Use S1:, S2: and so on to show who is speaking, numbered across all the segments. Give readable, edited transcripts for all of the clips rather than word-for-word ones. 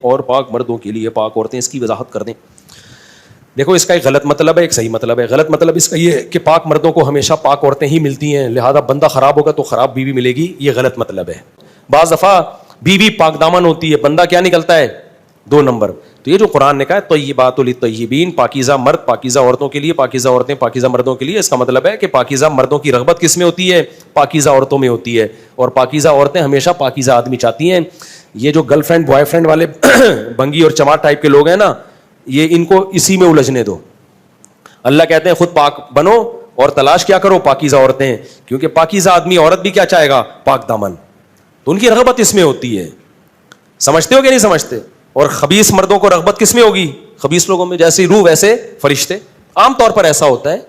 S1: اور پاک مردوں کے لیے پاک عورتیں، اس کی وضاحت کر دیں. دیکھو اس کا ایک غلط مطلب ہے، ایک صحیح مطلب ہے. غلط مطلب اس کا یہ ہے کہ پاک مردوں کو ہمیشہ پاک عورتیں ہی ملتی ہیں، لہذا بندہ خراب ہوگا تو خراب بیوی ملے گی، یہ غلط مطلب ہے. بعض دفعہ بیوی پاک دامن ہوتی ہے، بندہ کیا نکلتا ہے؟ 2 نمبر. تو یہ جو قرآن نے کہا ہے طیبات للطیبین، پاکیزہ مرد پاکیزہ عورتوں کے لیے، پاکیزہ عورتیں پاکیزہ مردوں کے لیے، اس کا مطلب ہے کہ پاکیزہ مردوں کی رغبت کس میں ہوتی ہے؟ پاکیزہ عورتوں میں ہوتی ہے، اور پاکیزہ عورتیں ہمیشہ پاکیزہ آدمی چاہتی ہیں. یہ جو گرل فرینڈ بوائے فرینڈ والے بنگی اور چمار ٹائپ کے لوگ ہیں نا، یہ ان کو اسی میں الجھنے دو. اللہ کہتے ہیں خود پاک بنو اور تلاش کیا کرو پاکیزہ عورتیں، کیونکہ پاکیزہ آدمی عورت بھی کیا چاہے گا؟ پاک دامن. تو ان کی رغبت اس میں ہوتی ہے. سمجھتے ہو کہ نہیں سمجھتے؟ اور خبیث مردوں کو رغبت کس میں ہوگی؟ خبیث لوگوں میں، جیسے روح ویسے فرشتے، عام طور پر ایسا ہوتا ہے.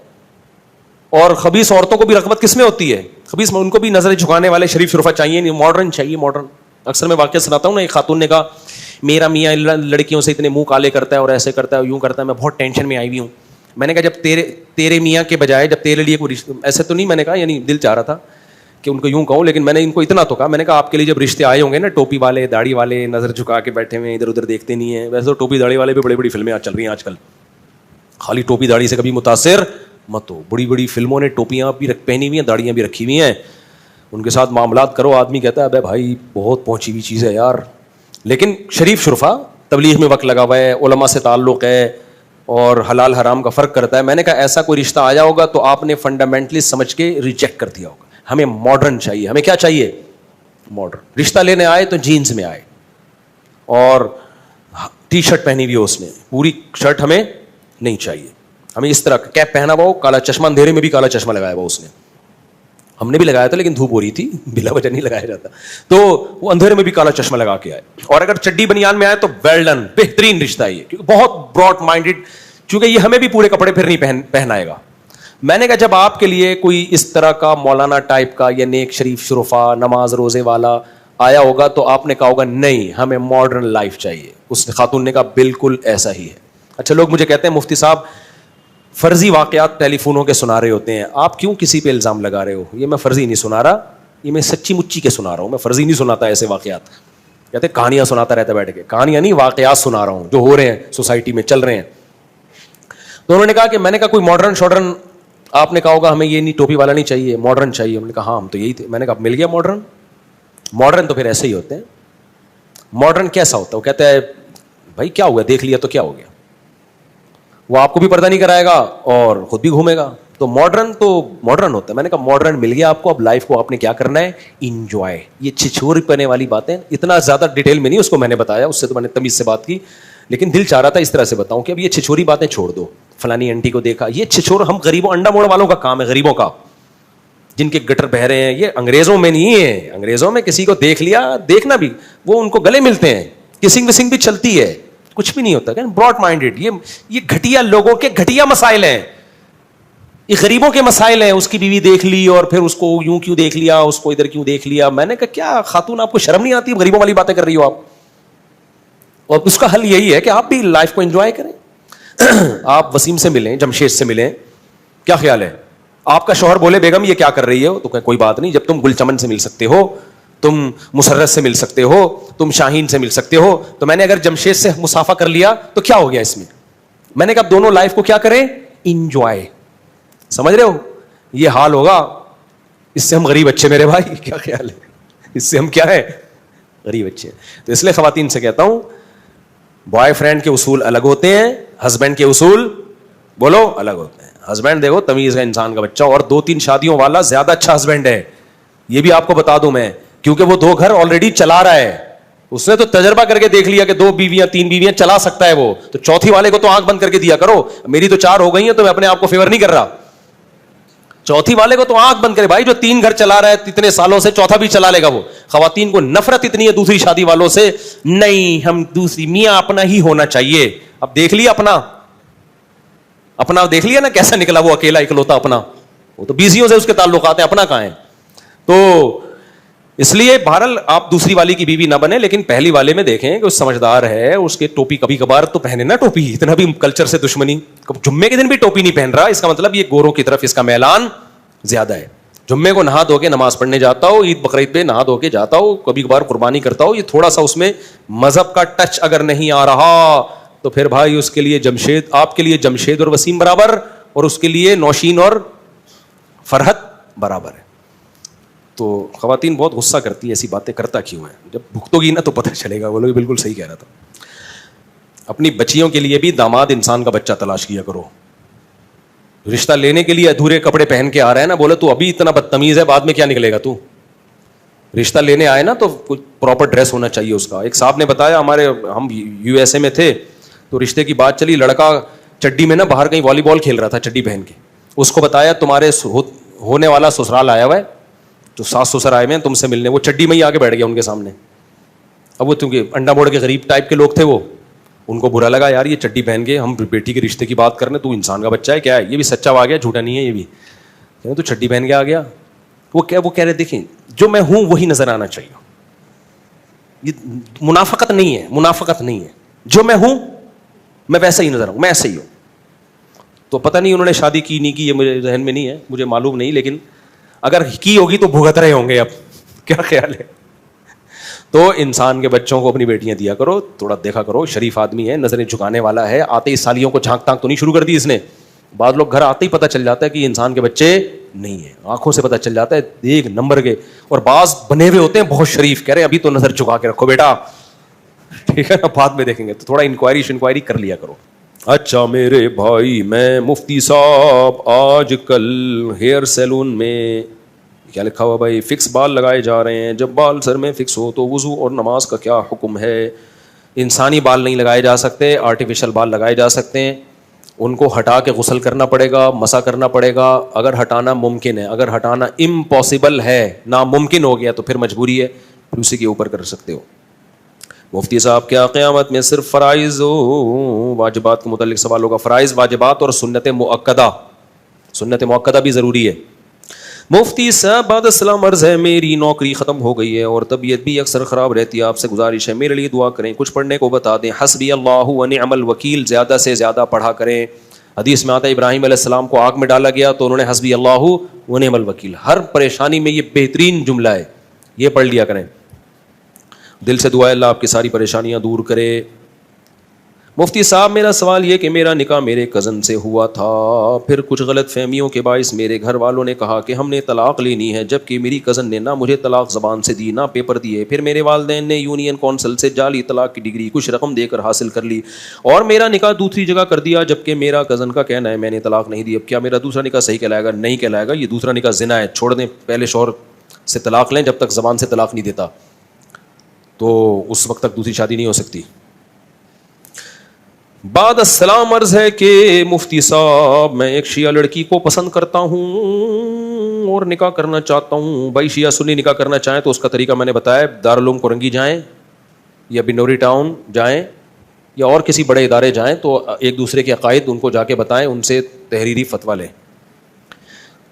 S1: اور خبیث عورتوں کو بھی رغبت کس میں ہوتی ہے؟ خبیث، ان کو بھی نظر جھکانے والے شریف شرفا چاہیے، نہیں ماڈرن چاہیے، ماڈرن. اکثر میں واقعہ سناتا ہوں نا، ایک خاتون نے کہا میرا میاں لڑکیوں سے اتنے منہ کالے کرتا ہے اور ایسے کرتا ہے، یوں کرتا ہے، میں بہت ٹینشن میں آئی ہوئی ہوں. میں نے کہا جب تیرے میاں کے بجائے جب تیرے لیے کوئی رشتے، ایسے تو نہیں میں نے کہا، یعنی دل چاہ رہا تھا کہ ان کو یوں کہوں، لیکن میں نے ان کو اتنا تو کہا، میں نے کہا آپ کے لیے جب رشتے آئے ہوں گے نا، ٹوپی والے داڑھی والے نظر جھکا کے بیٹھے ہوئے ادھر ادھر دیکھتے نہیں ہیں، ویسے تو ٹوپی داڑھی والے بھی بڑی بڑی فلمیں چل رہی ہیں آج کل. خالی ٹوپی داڑھی سے کبھی متاثر مت ہو، بڑی بڑی فلموں نے ٹوپیاں بھی پہنی ہوئی ہیں، داڑیاں بھی رکھی ہوئی ہیں، ان کے ساتھ معاملات کرو، آدمی کہتا ہے ابے بھائی بہت پہنچی ہوئی چیز ہے یار. لیکن شریف شرفا تبلیغ میں وقت لگا ہوا ہے، علماء سے تعلق ہے، اور حلال حرام کا فرق کرتا ہے. میں نے کہا ایسا کوئی رشتہ آیا ہوگا تو آپ نے فنڈامنٹلی سمجھ کے ریجیکٹ کر دیا ہوگا. ہمیں ماڈرن چاہیے. ہمیں کیا چاہیے؟ ماڈرن. رشتہ لینے آئے تو جینز میں آئے اور ٹی شرٹ پہنی ہوئی ہو، اس نے پوری شرٹ ہمیں نہیں چاہیے. ہمیں اس طرح کیپ پہنا ہوا ہو، کالا چشمہ، اندھیرے میں بھی کالا چشمہ لگایا ہوا اس نے. ہم نے بھی لگایا تھا لیکن دھوپ ہو رہی تھی، بلا وجہ نہیں لگایا جاتا. تو وہ اندھیرے میں بھی کالا چشمہ لگا کے آئے، اور اگر چڈی بنیان میں آئے تو ویل ڈن، بہترین رشتہ ہے یہ، کیونکہ بہت براڈ مائنڈیڈ، چونکہ یہ ہمیں بھی پورے کپڑے پھر نہیں پہنائے گا. میں نے کہا جب آپ کے لیے کوئی اس طرح کا مولانا ٹائپ کا یا نیک شریف شرفا نماز روزے والا آیا ہوگا تو آپ نے کہا ہوگا نہیں ہمیں ماڈرن لائف چاہیے. اس خاتون نے کہا بالکل ایسا ہی ہے. اچھا لوگ مجھے کہتے ہیں مفتی صاحب فرضی واقعات ٹیلی فونوں کے سنا رہے ہوتے ہیں، آپ کیوں کسی پہ الزام لگا رہے ہو؟ یہ میں فرضی نہیں سنا رہا، یہ میں سچی مچی کے سنا رہا ہوں، میں فرضی نہیں سناتا ایسے واقعات. کہتے کہانیاں سناتا رہتا بیٹھ کے، کہانیاں نہیں واقعات سنا رہا ہوں جو ہو رہے ہیں سوسائٹی میں چل رہے ہیں. تو انہوں نے کہا کہ میں نے کہا کوئی ماڈرن شاڈرن، آپ نے کہا ہوگا ہمیں یہ نہیں ٹوپی والا نہیں چاہیے، ماڈرن چاہیے. انہوں نے کہا ہاں ہم تو یہی تھے. میں نے کہا مل گیا ماڈرن. ماڈرن تو پھر ایسے ہی ہوتے ہیں. ماڈرن کیسا ہوتا ہے؟ وہ کہتا ہے بھائی کیا ہوا، دیکھ لیا تو کیا ہو گیا، وہ آپ کو بھی پردہ نہیں کرائے گا اور خود بھی گھومے گا. تو ماڈرن ہوتا ہے. میں نے کہا ماڈرن مل گیا آپ کو، اب لائف کو آپ نے کیا کرنا ہے؟ انجوائے. یہ چھچھوری پنے والی باتیں اتنا زیادہ ڈیٹیل میں نہیں اس کو میں نے بتایا، اس سے تو میں نے تمیز سے بات کی، لیکن دل چاہ رہا تھا اس طرح سے بتاؤں کہ اب یہ چھچھوری باتیں چھوڑ دو. فلانی انٹی کو دیکھا، یہ چھچھور ہم غریبوں انڈا موڑ والوں کا کام ہے، غریبوں کا جن کے گٹر بہ رہے ہیں. یہ انگریزوں میں نہیں ہے. انگریزوں میں کسی کو دیکھ لیا، دیکھنا بھی، وہ ان کو گلے ملتے ہیں، کسنگ وسنگ بھی چلتی ہے، کچھ بھی نہیں ہوتا. براڈ مائنڈیڈ، یہ گھٹیا لوگوں کے گھٹیا مسائل ہیں، یہ غریبوں کے مسائل ہیں. اس کی بیوی دیکھ لی اور پھر اس کو یوں کیوں دیکھ لیا، اس کو ادھر کیوں دیکھ لیا. میں نے کہا کیا خاتون آپ کو شرم نہیں آتی؟ غریبوں والی باتیں کر رہی ہو آپ. اور اس کا حل یہی ہے کہ آپ بھی لائف کو انجوائے کریں. آپ وسیم سے ملیں، جمشید سے ملیں، کیا خیال ہے؟ آپ کا شوہر بولے بیگم یہ کیا کر رہی ہو، تو کوئی بات نہیں، جب تم گل چمن سے مل سکتے ہو، تم مسرت سے مل سکتے ہو، تم شاہین سے مل سکتے ہو، تو میں نے اگر جمشید سے مسافہ کر لیا تو کیا ہو گیا اس میں؟ میں نے کہا دونوں لائف کو کیا کریں؟ انجوائے. سمجھ رہے ہو؟ یہ حال ہوگا. اس سے ہم غریب اچھے میرے بھائی، کیا خیال ہے؟ اس سے ہم کیا ہے؟ غریب اچھے. تو اس لیے خواتین سے کہتا ہوں بوائے فرینڈ کے اصول الگ ہوتے ہیں، ہسبینڈ کے اصول بولو الگ ہوتے ہیں. ہسبینڈ دیکھو تمیز ہے انسان کا بچہ، اور 2-3 شادیوں والا زیادہ اچھا ہسبینڈ ہے، یہ بھی آپ کو بتا دوں میں، کیونکہ وہ 2 گھر آلریڈی چلا رہا ہے. اس نے تو تجربہ کر کے دیکھ لیا کہ 2 بیویاں 3 بیویاں چلا سکتا ہے وہ. تو چوتھی والے کو تو آنکھ بند کر کے دیا کرو. میری تو 4 ہو گئی ہیں تو میں اپنے آپ کو فیور نہیں کر رہا. چوتھی والے کو تو آنکھ بند کرے بھائی، جو 3 گھر چلا رہا ہے اتنے سالوں سے، چوتھا بھی چلا لے گا وہ. خواتین کو نفرت اتنی ہے دوسری شادی والوں سے، نہیں ہم دوسری میاں اپنا ہی ہونا چاہیے. اب دیکھ لیا اپنا دیکھ لیا نا کیسا نکلا وہ اکیلا اکلوتا اپنا. وہ تو بیزیوں سے اس کے تعلقات ہیں، اپنا کہاں ہے. تو اس لیے بہرحال آپ دوسری والی کی بیوی نہ بنے، لیکن پہلی والے میں دیکھیں کہ وہ سمجھدار ہے، اس کے ٹوپی کبھی کبھار تو پہنے نا ٹوپی، اتنا بھی کلچر سے دشمنی. جمعے کے دن بھی ٹوپی نہیں پہن رہا، اس کا مطلب یہ گوروں کی طرف اس کا میلان زیادہ ہے. جمعے کو نہا دھو کے نماز پڑھنے جاتا ہو, عید بقرعید پہ نہا دھو کے جاتا ہو, کبھی کبھار قربانی کرتا ہو, یہ تھوڑا سا اس میں مذہب کا ٹچ اگر نہیں آ رہا تو پھر بھائی اس کے لیے جمشید, آپ کے لیے جمشید اور وسیم برابر, اور اس کے لیے نوشین اور فرحت برابر ہے. تو خواتین بہت غصہ کرتی ہیں, ایسی باتیں کرتا کیوں ہیں؟ جب بھگتو گی نا تو پتہ چلے گا. وہ لوگ بالکل صحیح کہہ رہا تھا. اپنی بچیوں کے لیے بھی داماد انسان کا بچہ تلاش کیا کرو. رشتہ لینے کے لیے ادھورے کپڑے پہن کے آ رہا ہے نا, بولے تو ابھی اتنا بدتمیز ہے, بعد میں کیا نکلے گا تو. رشتہ لینے آئے نا تو کچھ پراپر ڈریس ہونا چاہیے اس کا. ایک صاحب نے بتایا, ہمارے ہم یو ایس اے میں تھے تو رشتے کی بات چلی, لڑکا چڈی میں نا باہر کہیں والی بال کھیل رہا تھا چڈی پہن کے. اس کو بتایا تمہارے ہونے والا سسرال آیا ہوا ہے, تو ساس سسر آئے ہوئے ہیں تم سے ملنے. وہ چڈی میں ہی آگے بیٹھ گیا ان کے سامنے. اب وہ کیونکہ انڈا موڑ کے غریب ٹائپ کے لوگ تھے, وہ ان کو برا لگا, یار یہ چڈی پہن کے ہم بیٹی کے رشتے کی بات کرنے, تو انسان کا بچہ ہے کیا ہے, یہ بھی سچا آ گیا جھوٹا نہیں ہے یہ بھی, تو چڈی پہن کے آ گیا. وہ کہہ رہے دیکھیں جو میں ہوں وہی نظر آنا چاہیے. یہ منافقت نہیں ہے, منافقت نہیں ہے, جو میں ہوں میں ویسا ہی نظر آؤں, میں ایسا ہی ہوں. تو پتہ نہیں انہوں نے شادی کی نہیں کی, یہ مجھے ذہن میں نہیں ہے, مجھے معلوم نہیں, لیکن اگر کی ہوگی تو بھگت رہے ہوں گے. اب کیا خیال ہے؟ تو انسان کے بچوں کو اپنی بیٹیاں دیا کرو, تھوڑا دیکھا کرو, شریف آدمی ہے, نظریں جھکانے والا ہے. آتے ہی سالیوں کو جھانک تانک تو نہیں شروع کر دی اس نے. بعض لوگ گھر آتے ہی پتہ چل جاتا ہے کہ یہ انسان کے بچے نہیں ہیں, آنکھوں سے پتہ چل جاتا ہے ایک نمبر کے. اور بعض بنے ہوئے ہوتے ہیں بہت شریف, کہہ رہے ہیں ابھی تو نظر جھکا کے رکھو بیٹا, ٹھیک ہے نا, بعد میں دیکھیں گے. تو تھوڑا انکوائری کر لیا کرو. اچھا میرے بھائی, میں مفتی صاحب آج کل ہیئر سیلون میں کیا لکھا ہوا بھائی, فکس بال لگائے جا رہے ہیں. جب بال سر میں فکس ہو تو وضو اور نماز کا کیا حکم ہے؟ انسانی بال نہیں لگائے جا سکتے, آرٹیفیشل بال لگائے جا سکتے ہیں. ان کو ہٹا کے غسل کرنا پڑے گا, مسا کرنا پڑے گا. اگر ہٹانا ممکن ہے, اگر ہٹانا امپاسبل ہے, ناممکن ہو گیا تو پھر مجبوری ہے, پھر اسی کے اوپر کر سکتے ہو. مفتی صاحب کیا قیامت میں صرف فرائض واجبات کے متعلق سوال ہوگا؟ فرائض واجبات اور سنت مؤکدہ, سنت مؤکدہ بھی ضروری ہے. مفتی صاحب بعد السلام عرض ہے, میری نوکری ختم ہو گئی ہے اور طبیعت بھی اکثر خراب رہتی ہے, آپ سے گزارش ہے میرے لیے دعا کریں, کچھ پڑھنے کو بتا دیں. حسبی اللہ و نعم الوکیل زیادہ سے زیادہ پڑھا کریں. حدیث میں آتا ہے ابراہیم علیہ السلام کو آگ میں ڈالا گیا تو انہوں نے حسبی اللہ و نعم الوکیل. ہر پریشانی میں یہ بہترین جملہ ہے, یہ پڑھ لیا کریں. دل سے دعا ہے اللہ آپ کی ساری پریشانیاں دور کرے. مفتی صاحب میرا سوال یہ کہ میرا نکاح میرے کزن سے ہوا تھا, پھر کچھ غلط فہمیوں کے باعث میرے گھر والوں نے کہا کہ ہم نے طلاق لینی ہے, جبکہ میری کزن نے نہ مجھے طلاق زبان سے دی نہ پیپر دیے. پھر میرے والدین نے یونین کونسل سے جعلی طلاق کی ڈگری کچھ رقم دے کر حاصل کر لی اور میرا نکاح دوسری جگہ کر دیا, جبکہ میرا کزن کا کہنا ہے میں نے طلاق نہیں دی. اب کیا میرا دوسرا نکاح صحیح کہلائے گا؟ نہیں کہلائے گا, یہ دوسرا نکاح زنا ہے, چھوڑ دیں, پہلے شوہر سے طلاق لیں, جب تک زبان سے طلاق نہیں دیتا تو اس وقت تک دوسری شادی نہیں ہو سکتی. بعد السلام عرض ہے کہ مفتی صاحب میں ایک شیعہ لڑکی کو پسند کرتا ہوں اور نکاح کرنا چاہتا ہوں. بھائی شیعہ سنی نکاح کرنا چاہیں تو اس کا طریقہ میں نے بتایا, دارالعلوم کورنگی جائیں یا بنوری ٹاؤن جائیں یا اور کسی بڑے ادارے جائیں, تو ایک دوسرے کے عقائد ان کو جا کے بتائیں, ان سے تحریری فتویٰ لیں.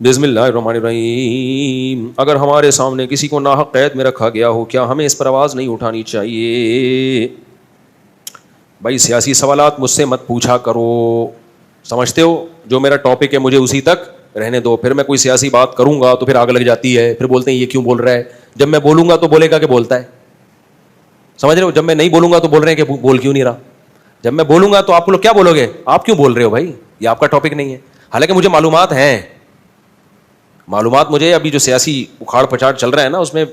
S1: بسم اللہ الرحمن الرحیم. اگر ہمارے سامنے کسی کو ناحق قید میں رکھا گیا ہو, کیا ہمیں اس پر آواز نہیں اٹھانی چاہیے؟ بھائی سیاسی سوالات مجھ سے مت پوچھا کرو, سمجھتے ہو جو میرا ٹاپک ہے مجھے اسی تک رہنے دو. پھر میں کوئی سیاسی بات کروں گا تو پھر آگ لگ جاتی ہے, پھر بولتے ہیں یہ کیوں بول رہا ہے. جب میں بولوں گا تو بولے گا کہ بولتا ہے, سمجھ رہے ہو. جب میں نہیں بولوں گا تو بول رہے ہیں کہ بول کیوں نہیں رہا. جب میں بولوں گا تو آپ لوگ کیا بولو گے, آپ کیوں بول رہے ہو بھائی, یہ آپ کا ٹاپک نہیں ہے. حالانکہ مجھے معلومات ہیں, معلومات مجھے ابھی جو سیاسی اکھاڑ پچھاڑ چل رہا ہے نا اس میں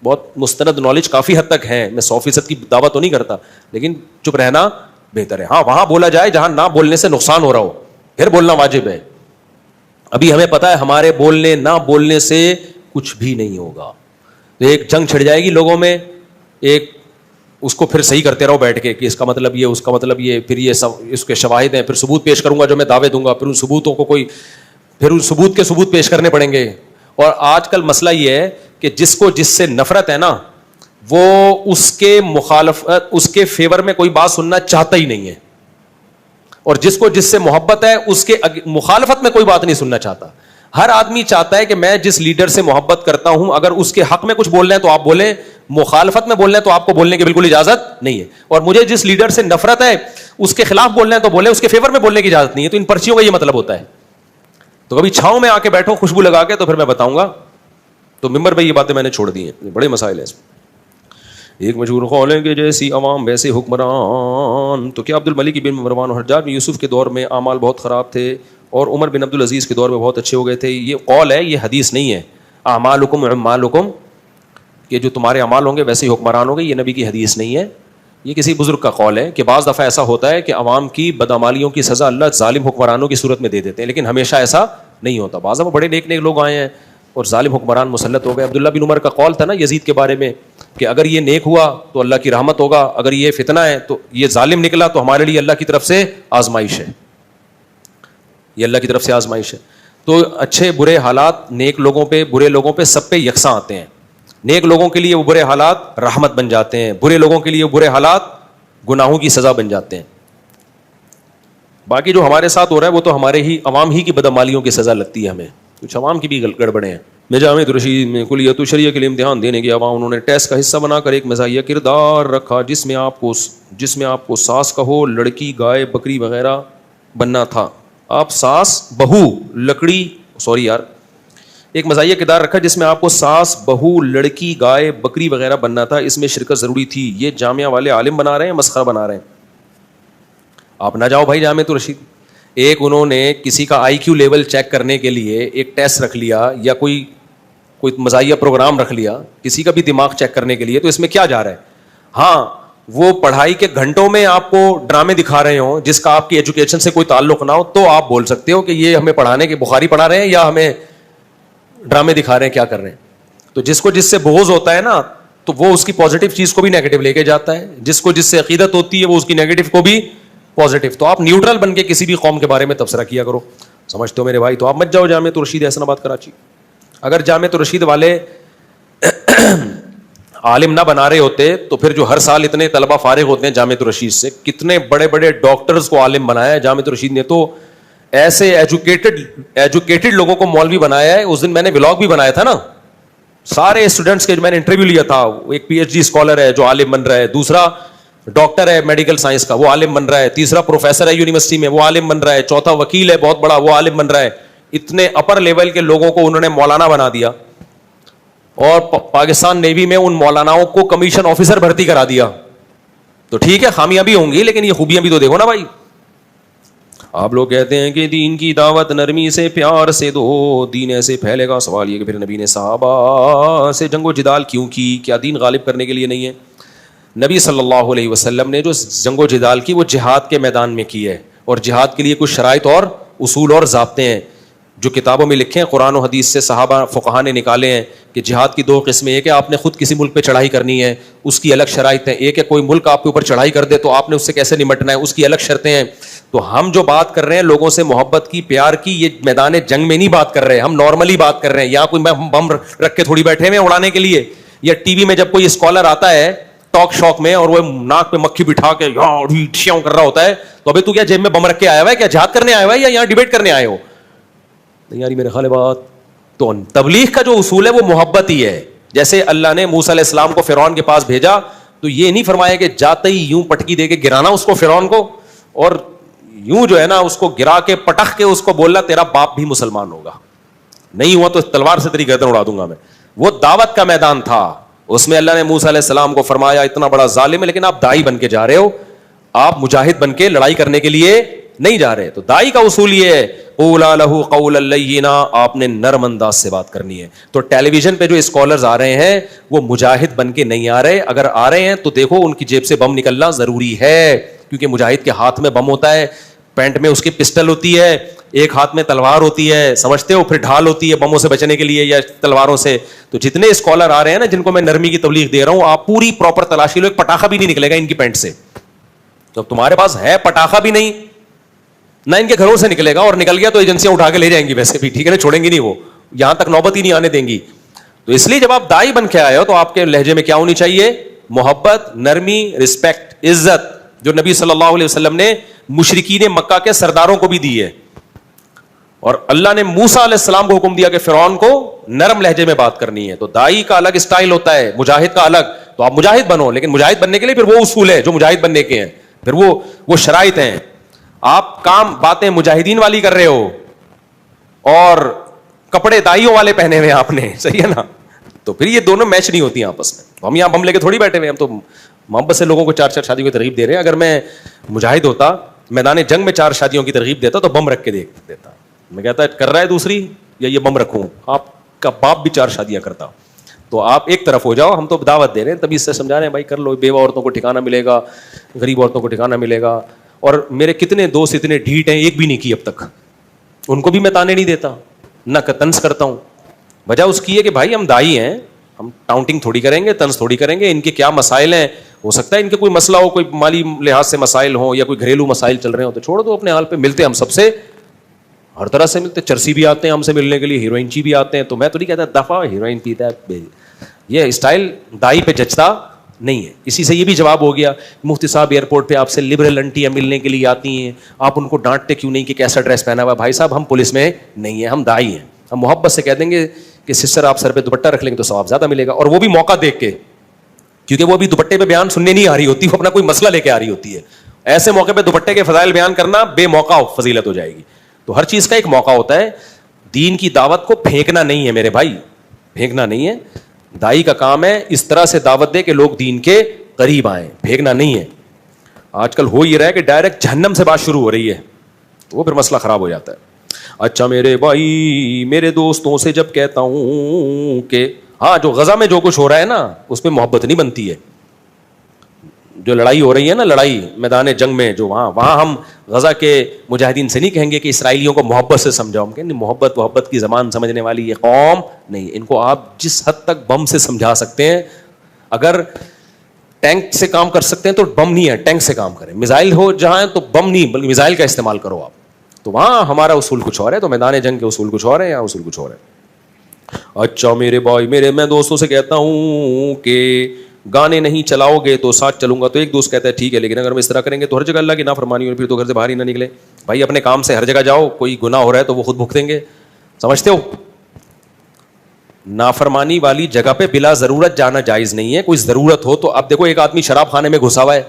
S1: بہت مستند نالج کافی حد تک ہے. میں 100% کی دعویٰ تو نہیں کرتا, لیکن چپ رہنا بہتر ہے. ہاں وہاں بولا جائے جہاں نہ بولنے سے نقصان ہو رہا ہو, پھر بولنا واجب ہے. ابھی ہمیں پتا ہے ہمارے بولنے نہ بولنے سے کچھ بھی نہیں ہوگا, تو ایک جنگ چھڑ جائے گی لوگوں میں, ایک اس کو پھر صحیح کرتے رہو بیٹھ کے کہ اس کا مطلب یہ, اس کا مطلب یہ, پھر یہ اس کے شواہد ہیں, پھر ثبوت پیش کروں گا جو میں دعوے دوں گا, پھر ان ثبوتوں کو کوئی پھر ان ثبوت کے ثبوت پیش کرنے پڑیں گے. اور آج کل مسئلہ یہ ہے کہ جس کو جس سے نفرت ہے نا وہ اس کے مخالف اس کے فیور میں کوئی بات سننا چاہتا ہی نہیں ہے, اور جس کو جس سے محبت ہے اس کے مخالفت میں کوئی بات نہیں سننا چاہتا. ہر آدمی چاہتا ہے کہ میں جس لیڈر سے محبت کرتا ہوں اگر اس کے حق میں کچھ بول رہے ہیں تو آپ بولیں, مخالفت میں بول رہے ہیں تو آپ کو بولنے کی بالکل اجازت نہیں ہے. اور مجھے جس لیڈر سے نفرت ہے اس کے خلاف بول رہے ہیں تو بولیں, اس کے فیور میں بولنے کی اجازت نہیں ہے. تو ان پرچیوں کا یہ مطلب ہوتا ہے. تو تو کبھی چھاؤں میں آ کے بیٹھو خوشبو لگا کے, تو پھر میں بتاؤں گا. تو ممبر پہ یہ باتیں میں نے چھوڑ دی ہیں, بڑے مسائل ہیں اس میں. ایک مشہور قول ہے کہ جیسی عوام ویسے حکمران. تو کیا عبد الملک بن مروان اور حجاج بن یوسف کے دور میں اعمال بہت خراب تھے اور عمر بن عبد العزیز کے دور میں بہت اچھے ہو گئے تھے؟ یہ قول ہے, یہ حدیث نہیں ہے. اعمالکم اعمالکم, کہ جو تمہارے اعمال ہوں گے ویسے ہی حکمران ہوں گے, یہ نبی کی حدیث نہیں ہے. یہ کسی بزرگ کا قول ہے کہ بعض دفعہ ایسا ہوتا ہے کہ عوام کی بدعمالیوں کی سزا اللہ ظالم حکمرانوں کی صورت میں دے دیتے ہیں, لیکن ہمیشہ ایسا نہیں ہوتا. بعض دفعہ بڑے نیک نیک لوگ آئے ہیں اور ظالم حکمران مسلط ہو گئے. عبداللہ بن عمر کا قول تھا نا یزید کے بارے میں کہ اگر یہ نیک ہوا تو اللہ کی رحمت ہوگا, اگر یہ فتنہ ہے تو یہ ظالم نکلا تو ہمارے لیے اللہ کی طرف سے آزمائش ہے, یہ اللہ کی طرف سے آزمائش ہے. تو اچھے برے حالات نیک لوگوں پہ برے لوگوں پہ سب پہ یکساں آتے ہیں. نیک لوگوں کے لیے وہ برے حالات رحمت بن جاتے ہیں, برے لوگوں کے لیے وہ برے حالات گناہوں کی سزا بن جاتے ہیں. باقی جو ہمارے ساتھ ہو رہا ہے وہ تو ہمارے ہی عوام ہی کی بدعمالیوں کی سزا لگتی ہے ہمیں, کچھ عوام کی بھی گڑبڑیں ہیں. میں جامع رشید میں کلیت الشریعہ کے لیے امتحان دینے کے عوام انہوں نے ٹیسٹ کا حصہ بنا کر ایک مزاحیہ کردار رکھا جس میں آپ کو ساس کہو, لڑکی, گائے, بکری وغیرہ بننا تھا. آپ ساس بہو لکڑی ایک مزاحیہ کردار رکھا جس میں آپ کو ساس بہو لڑکی گائے بکری وغیرہ بننا تھا. اس میں شرکت ضروری تھی. یہ جامعہ والے عالم بنا رہے ہیں, مسخرہ بنا رہے ہیں. آپ نہ جاؤ بھائی جامع رشید. ایک انہوں نے کسی کا آئی کیو لیول چیک کرنے کے لیے ایک ٹیسٹ رکھ لیا یا کوئی مزاحیہ پروگرام رکھ لیا کسی کا بھی دماغ چیک کرنے کے لیے, تو اس میں کیا جا رہا ہے؟ ہاں وہ پڑھائی کے گھنٹوں میں آپ کو ڈرامے دکھا رہے ہوں جس کا آپ کی ایجوکیشن سے کوئی تعلق نہ ہو, تو آپ بول سکتے ہو کہ یہ ہمیں پڑھانے کے بخاری پڑھا رہے ہیں یا ہمیں ڈرامے دکھا رہے ہیں, کیا کر رہے ہیں. تو جس کو جس سے بغض ہوتا ہے نا تو وہ اس کی پازیٹیو چیز کو بھی نیگیٹو لے کے جاتا ہے, جس کو جس سے عقیدت ہوتی ہے وہ اس کی نیگیٹو کو بھی پازیٹیو. تو آپ نیوٹرل بن کے کسی بھی قوم کے بارے میں تبصرہ کیا کرو, سمجھتے ہو میرے بھائی. تو آپ مت جاؤ جامع رشید احسن آباد کراچی. اگر جامع رشید والے عالم نہ بنا رہے ہوتے تو پھر جو ہر سال اتنے طلبہ فارغ ہوتے ہیں جامع رشید سے, کتنے بڑے بڑے ڈاکٹرز کو عالم بنایا ہے جامع رشید نے. تو ایسے ایجوکیٹڈ لوگوں کو مولوی بنایا ہے. اس دن میں نے ولاگ بھی بنایا تھا نا, سارے اسٹوڈنٹس کے میں نے انٹرویو لیا تھا. ایک پی ایچ ڈی اسکالر ہے جو عالم بن رہا ہے, دوسرا ڈاکٹر ہے میڈیکل سائنس کا وہ عالم بن رہا ہے, تیسرا پروفیسر ہے یونیورسٹی میں وہ عالم بن رہا ہے, چوتھا وکیل ہے بہت بڑا وہ عالم بن رہا ہے. اتنے اپر لیول کے لوگوں کو انہوں نے مولانا بنا دیا, اور پاکستان نیوی میں ان مولاناؤں کو کمیشن آفیسر بھرتی کرا دیا. تو ٹھیک ہے خامیاں بھی ہوں گی لیکن یہ خوبیاں بھی تو دیکھو نا بھائی. آپ لوگ کہتے ہیں کہ دین کی دعوت نرمی سے پیار سے دو, دین ایسے پھیلے گا. سوال یہ کہ پھر نبی نے صحابہ سے جنگ و جدال کیوں کی؟ کیا دین غالب کرنے کے لیے نہیں ہے؟ نبی صلی اللہ علیہ وسلم نے جو جنگ و جدال کی وہ جہاد کے میدان میں کی ہے, اور جہاد کے لیے کچھ شرائط اور اصول اور ضابطے ہیں جو کتابوں میں لکھے ہیں, قرآن و حدیث سے صحابہ فقہاء نے نکالے ہیں کہ جہاد کی دو قسمیں. ایک ہے آپ نے خود کسی ملک پہ چڑھائی کرنی ہے, اس کی الگ شرائط ہیں. ایک ہے کوئی ملک آپ کے اوپر چڑھائی کر دے تو آپ نے اس سے کیسے نمٹنا ہے, اس کی الگ شرطیں ہیں. تو ہم جو بات کر رہے ہیں لوگوں سے محبت کی, پیار کی, یہ میدان جنگ میں نہیں بات کر رہے, ہم نارملی بات کر رہے ہیں. یہاں کوئی بم رکھ کے تھوڑی بیٹھے ہوئے اڑانے کے لیے, یا ٹی وی میں جب کوئی اسکالر آتا ہے ٹاک شاک میں اور وہ ناک پہ مکھی بٹھا کے کر رہا ہوتا ہے, تو ابھی تو کیا جیب میں بم رکھ کے آیا ہوا ہے, کیا جہاد کرنے آیا ہوا ہے یا یہاں ڈیبیٹ کرنے آئے ہو؟ نہیں یاری میرے خیال بات. تو تبلیغ کا جو اصول ہے وہ محبت ہی ہے. جیسے اللہ نے موسیٰ علیہ السلام کو فرعون کے پاس بھیجا تو یہ نہیں فرمایا کہ جاتے ہی یوں پٹکی دے کے گرانا اس کو فرعون کو, اور یوں جو ہے نا اس کو گرا کے پٹخ کے اس کو بولنا تیرا باپ بھی مسلمان ہوگا, نہیں ہوا تو تلوار سے تیری گردن اڑا دوں گا میں. وہ دعوت کا میدان تھا, اس میں اللہ نے موسیٰ علیہ السلام کو فرمایا اتنا بڑا ظالم ہے لیکن آپ دائی بن کے جا رہے ہو, آپ مجاہد بن کے لڑائی کرنے کے لیے نہیں جا رہے. تو دائی کا اصول یہ ہے قولا لہ قولا لینا, آپ نے نرم انداز سے بات کرنی ہے. تو ٹیلی ویژن پہ جو اسکالرز آ رہے ہیں وہ مجاہد بن کے نہیں آ رہے, اگر آ رہے ہیں تو دیکھو ان کی جیب سے بم نکلنا ضروری ہے, کیونکہ مجاہد کے ہاتھ میں بم ہوتا ہے, پینٹ میں اس کی پسٹل ہوتی ہے, ایک ہاتھ میں تلوار ہوتی ہے, سمجھتے ہو, پھر ڈھال ہوتی ہے بموں سے بچنے کے لیے یا تلواروں سے. تو جتنے اسکالر آ رہے ہیں نا جن کو میں نرمی کی تبلیغ دے رہا ہوں, آپ پوری پراپر تلاشی لو, ایک پٹاخہ بھی نہیں نکلے گا ان کی پینٹ سے. تو تمہارے پاس ہے پٹاخہ بھی نہیں, نہ ان کے گھروں سے نکلے گا, اور نکل گیا تو ایجنسیاں اٹھا کے لے جائیں گی ویسے بھی, ٹھیک ہے نا, چھوڑیں گی نہیں, وہ یہاں تک نوبت ہی نہیں آنے دیں گی. تو اس لیے جب آپ دائی بن کے آئے ہو تو آپ کے لہجے میں کیا ہونی چاہیے؟ محبت, نرمی, رسپیکٹ, عزت, جو نبی صلی اللہ علیہ وسلم نے مشرکین مکہ کے سرداروں کو بھی دی ہے. اور اللہ نے موسیٰ علیہ السلام کو حکم دیا کہ فرعون کو نرم لہجے میں بات کرنی ہے. تو دائی کا الگ اسٹائل ہوتا ہے, مجاہد کا الگ. تو آپ مجاہد بنو, لیکن مجاہد بننے کے لیے پھر وہ اصول ہے جو مجاہد بننے کے ہیں, پھر وہ شرائط ہیں. آپ کام باتیں مجاہدین والی کر رہے ہو, اور کپڑے دائیوں والے پہنے ہوئے آپ نے, صحیح ہے نا, تو پھر یہ دونوں میچ نہیں ہوتی ہیں آپس میں. ہم یہاں بم لے کے تھوڑی بیٹھے ہوئے, ہم تو محبت سے لوگوں کو 4 شادیوں کی ترغیب دے رہے ہیں. اگر میں مجاہد ہوتا, میدان جنگ میں 4 شادیوں کی ترغیب دیتا تو بم رکھ کے دیتا. میں کہتا کر رہا ہے دوسری, یا یہ بم رکھوں. آپ کا باپ بھی 4 شادیاں کرتا. تو آپ ایک طرف ہو جاؤ, ہم تو دعوت دے رہے ہیں, تبھی اس سے سمجھا رہے ہیں بھائی کر لو, بیوہ عورتوں کو ٹھکانہ ملے گا, غریب عورتوں کو ٹھکانہ ملے گا. اور میرے کتنے دوست اتنے ڈھیٹ ہیں, ایک بھی نہیں کی اب تک, ان کو بھی میں تانے نہیں دیتا, نہ طنز کرتا ہوں. وجہ اس کی ہے کہ بھائی ہم دائی ہیں, ہم ٹاؤنٹنگ تھوڑی کریں گے, طنز تھوڑی کریں گے. ان کے کیا مسائل ہیں, ہو سکتا ہے ان کے کوئی مسئلہ ہو, کوئی مالی لحاظ سے مسائل ہوں یا کوئی گھریلو مسائل چل رہے ہوں, تو چھوڑ دو اپنے حال پہ. ملتے ہم سب سے ہر طرح سے ملتے, چرسی بھی آتے ہیں ہم سے ملنے کے لیے, ہیروئن چی بھی آتے ہیں. تو میں تو نہیں کہتا دفعہ ہیروئن پیتا ہے, یہ اسٹائل دائی پہ جچتا نہیں ہے. اسی سے یہ بھی جواب ہو گیا, مفتی صاحب ایئرپورٹ پہ آپ سے لبرل انٹیاں ملنے کے لیے آتی ہیں, آپ ان کو ڈانٹتے کیوں نہیں کہ کیسا ڈریس پہنا ہوا ہے. بھائی صاحب ہم پولیس میں نہیں ہیں, ہم دائی ہیں. ہم محبت سے کہہ دیں گے کہ سسٹر آپ سر پہ دوپٹہ رکھ لیں گے تو ثواب زیادہ ملے گا, اور وہ بھی موقع دیکھ کے, کیونکہ وہ بھی دوپٹے پہ بیان سننے نہیں آ رہی ہوتی, وہ اپنا کوئی مسئلہ لے کے آ رہی ہوتی ہے. ایسے موقع پہ دوپٹے کے فضائل بیان کرنا بے موقع فضیلت ہو جائے گی. تو ہر چیز کا ایک موقع ہوتا ہے. دین کی دعوت کو پھینکنا نہیں ہے میرے بھائی, پھینکنا نہیں ہے. دائی کا کام ہے اس طرح سے دعوت دے کہ لوگ دین کے قریب آئیں, پھینکنا نہیں ہے. آج کل ہو یہ رہا ہے کہ ڈائریکٹ جہنم سے بات شروع ہو رہی ہے, تو وہ پھر مسئلہ خراب ہو جاتا ہے. اچھا میرے بھائی, میرے دوستوں سے جب کہتا ہوں کہ ہاں جو غزہ میں جو کچھ ہو رہا ہے نا اس میں محبت نہیں بنتی ہے. جو لڑائی ہو رہی ہے نا, لڑائی میدان جنگ میں, جو وہاں ہم غزہ کے مجاہدین سے نہیں کہیں گے کہ اسرائیلیوں کو محبت سے سمجھاؤ. ہم کہیں گے محبت کی زبان سمجھنے والی یہ قوم نہیں. ان کو آپ جس حد تک بم سے سمجھا سکتے ہیں, اگر ٹینک سے کام کر سکتے ہیں تو بم نہیں ہے, ٹینک سے کام کریں. میزائل ہو جہاں تو بم نہیں بلکہ میزائل کا استعمال کرو آپ. تو وہاں ہمارا اصول کچھ اور ہے, تو میدان جنگ کے اصول کچھ اور ہے, یہاں اصول کچھ اور ہے. اچھا میرے بھائی, میں دوستوں سے کہتا ہوں کہ گانے نہیں چلاؤ گے تو ساتھ چلوں گا. تو ایک دوست کہتا ہے ٹھیک ہے, لیکن اگر ہم اس طرح کریں گے تو ہر جگہ اللہ کی نافرمانی ہوگی, پھر تو گھر سے باہر ہی نہ نکلے. بھائی اپنے کام سے ہر جگہ جاؤ, کوئی گناہ ہو رہا ہے تو وہ خود بھگتیں گے, سمجھتے ہو. نافرمانی والی جگہ پہ بلا ضرورت جانا جائز نہیں ہے. کوئی ضرورت ہو تو اب دیکھو, ایک آدمی شراب خانے میں گھسا ہوا ہے,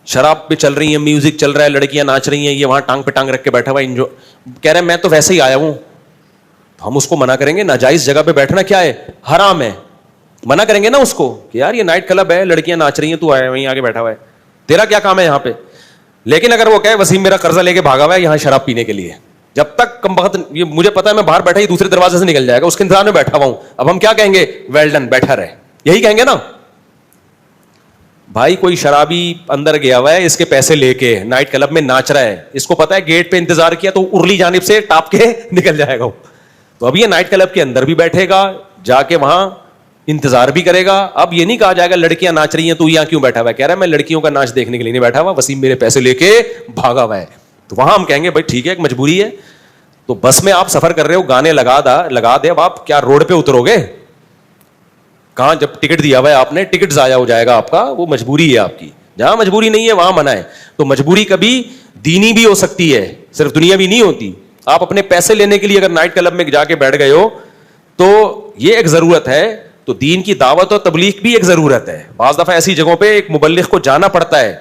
S1: شراب پہ چل رہی ہے, میوزک چل رہا ہے, لڑکیاں ناچ رہی ہیں, یہ وہاں ٹانگ پہ ٹانگ رکھ کے بیٹھا ہوا ہے, کہہ رہے ہیں میں تو ویسے ہی آیا ہوں. ہم اس کو منع کریں گے, ناجائز جگہ پہ بیٹھنا کیا ہے, حرام ہے. منع کریں گے نا اس کو کہ یار یہ نائٹ کلب ہے, لڑکیاں ناچ رہی ہیں, تو آیا وہیں آگے بیٹھا ہوا ہے, تیرا کیا کام ہے یہاں پہ. لیکن اگر وہ کہے وسیم میرا قرضہ لے کے بھاگا ہوا ہے یہاں شراب پینے کے لیے, جب تک کم وقت یہ مجھے پتا ہے میں باہر بیٹھا ہی دوسرے دروازے سے نکل جائے گا, اس کے انتظار میں بیٹھا ہوا ہوں, اب ہم کیا کہیں گے, ویل ڈن, بیٹھا رہے, یہی کہیں گے نا. بھائی کوئی شرابی اندر گیا ہوا ہے, اس کے پیسے لے کے نائٹ کلب میں ناچ رہا ہے, اس کو پتا ہے گیٹ پہ انتظار کیا تو ارلی جانب سے ٹاپ کے نکل جائے گا. تو اب یہ نائٹ کلب کے اندر بھی بیٹھے گا, جا کے وہاں انتظار بھی کرے گا. اب یہ نہیں کہا جائے گا لڑکیاں ناچ رہی ہیں تو یہاں کیوں بیٹھا ہوا ہے, کہہ رہا ہے میں لڑکیوں کا ناچ دیکھنے کے لیے نہیں بیٹھا ہوا, وسیم میرے پیسے لے کے بھاگا ہوا ہے. تو وہاں ہم کہیں گے بھائی ٹھیک ہے, ایک مجبوری ہے. تو بس میں آپ سفر کر رہے ہو, گانے لگا دے, اب آپ کیا روڈ پہ اترو گے کہاں, جب ٹکٹ دیا ہوا ہے آپ نے, ٹکٹ ضائع ہو جائے گا آپ کا, وہ مجبوری ہے آپ کی. جہاں مجبوری نہیں ہے وہاں منع ہے. تو مجبوری کبھی دینی بھی ہو سکتی ہے, صرف دنیا بھی نہیں ہوتی. آپ اپنے پیسے لینے کے لیے اگر نائٹ کلب میں جا کے بیٹھ گئے ہو تو یہ ایک ضرورت ہے. تو دین کی دعوت اور تبلیغ بھی ایک ضرورت ہے. بعض دفعہ ایسی جگہوں پہ ایک مبلغ کو جانا پڑتا ہے,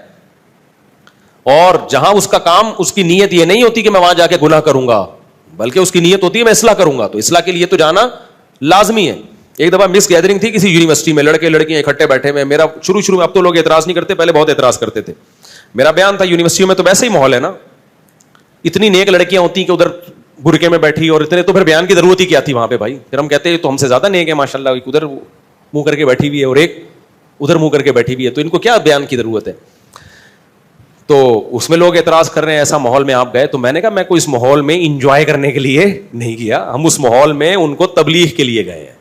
S1: اور جہاں اس کا کام, اس کی نیت یہ نہیں ہوتی کہ میں وہاں جا کے گناہ کروں گا, بلکہ اس کی نیت ہوتی ہے میں اصلاح کروں گا. تو اصلاح کے لیے تو جانا لازمی ہے. ایک دفعہ مس گیدرنگ تھی کسی یونیورسٹی میں, لڑکے لڑکیاں اکٹھے بیٹھے ہوئے. میرا شروع میں, اب تو لوگ اعتراض نہیں کرتے, پہلے بہت اعتراض کرتے تھے. میرا بیان تھا یونیورسٹیوں میں تو ویسے ہی ماحول ہے نا, اتنی نیک لڑکیاں ہوتی ہیں کہ ادھر برقعے میں بیٹھی, اور اتنے تو پھر بیان کی ضرورت ہی کیا تھی وہاں پہ بھائی. پھر ہم کہتے ہیں تو ہم سے زیادہ نیک ہے ماشاء اللہ, ادھر منہ کر کے بیٹھی ہوئی ہے اور ایک ادھر منہ کر کے بیٹھی ہوئی ہے, تو ان کو کیا بیان کی ضرورت ہے. تو اس میں لوگ اعتراض کر رہے ہیں, ایسا ماحول میں آپ گئے. تو میں نے کہا میں کوئی اس ماحول میں انجوائے کرنے کے لیے نہیں گیا, ہم اس ماحول میں ان کو تبلیغ کے لیے گئے ہیں.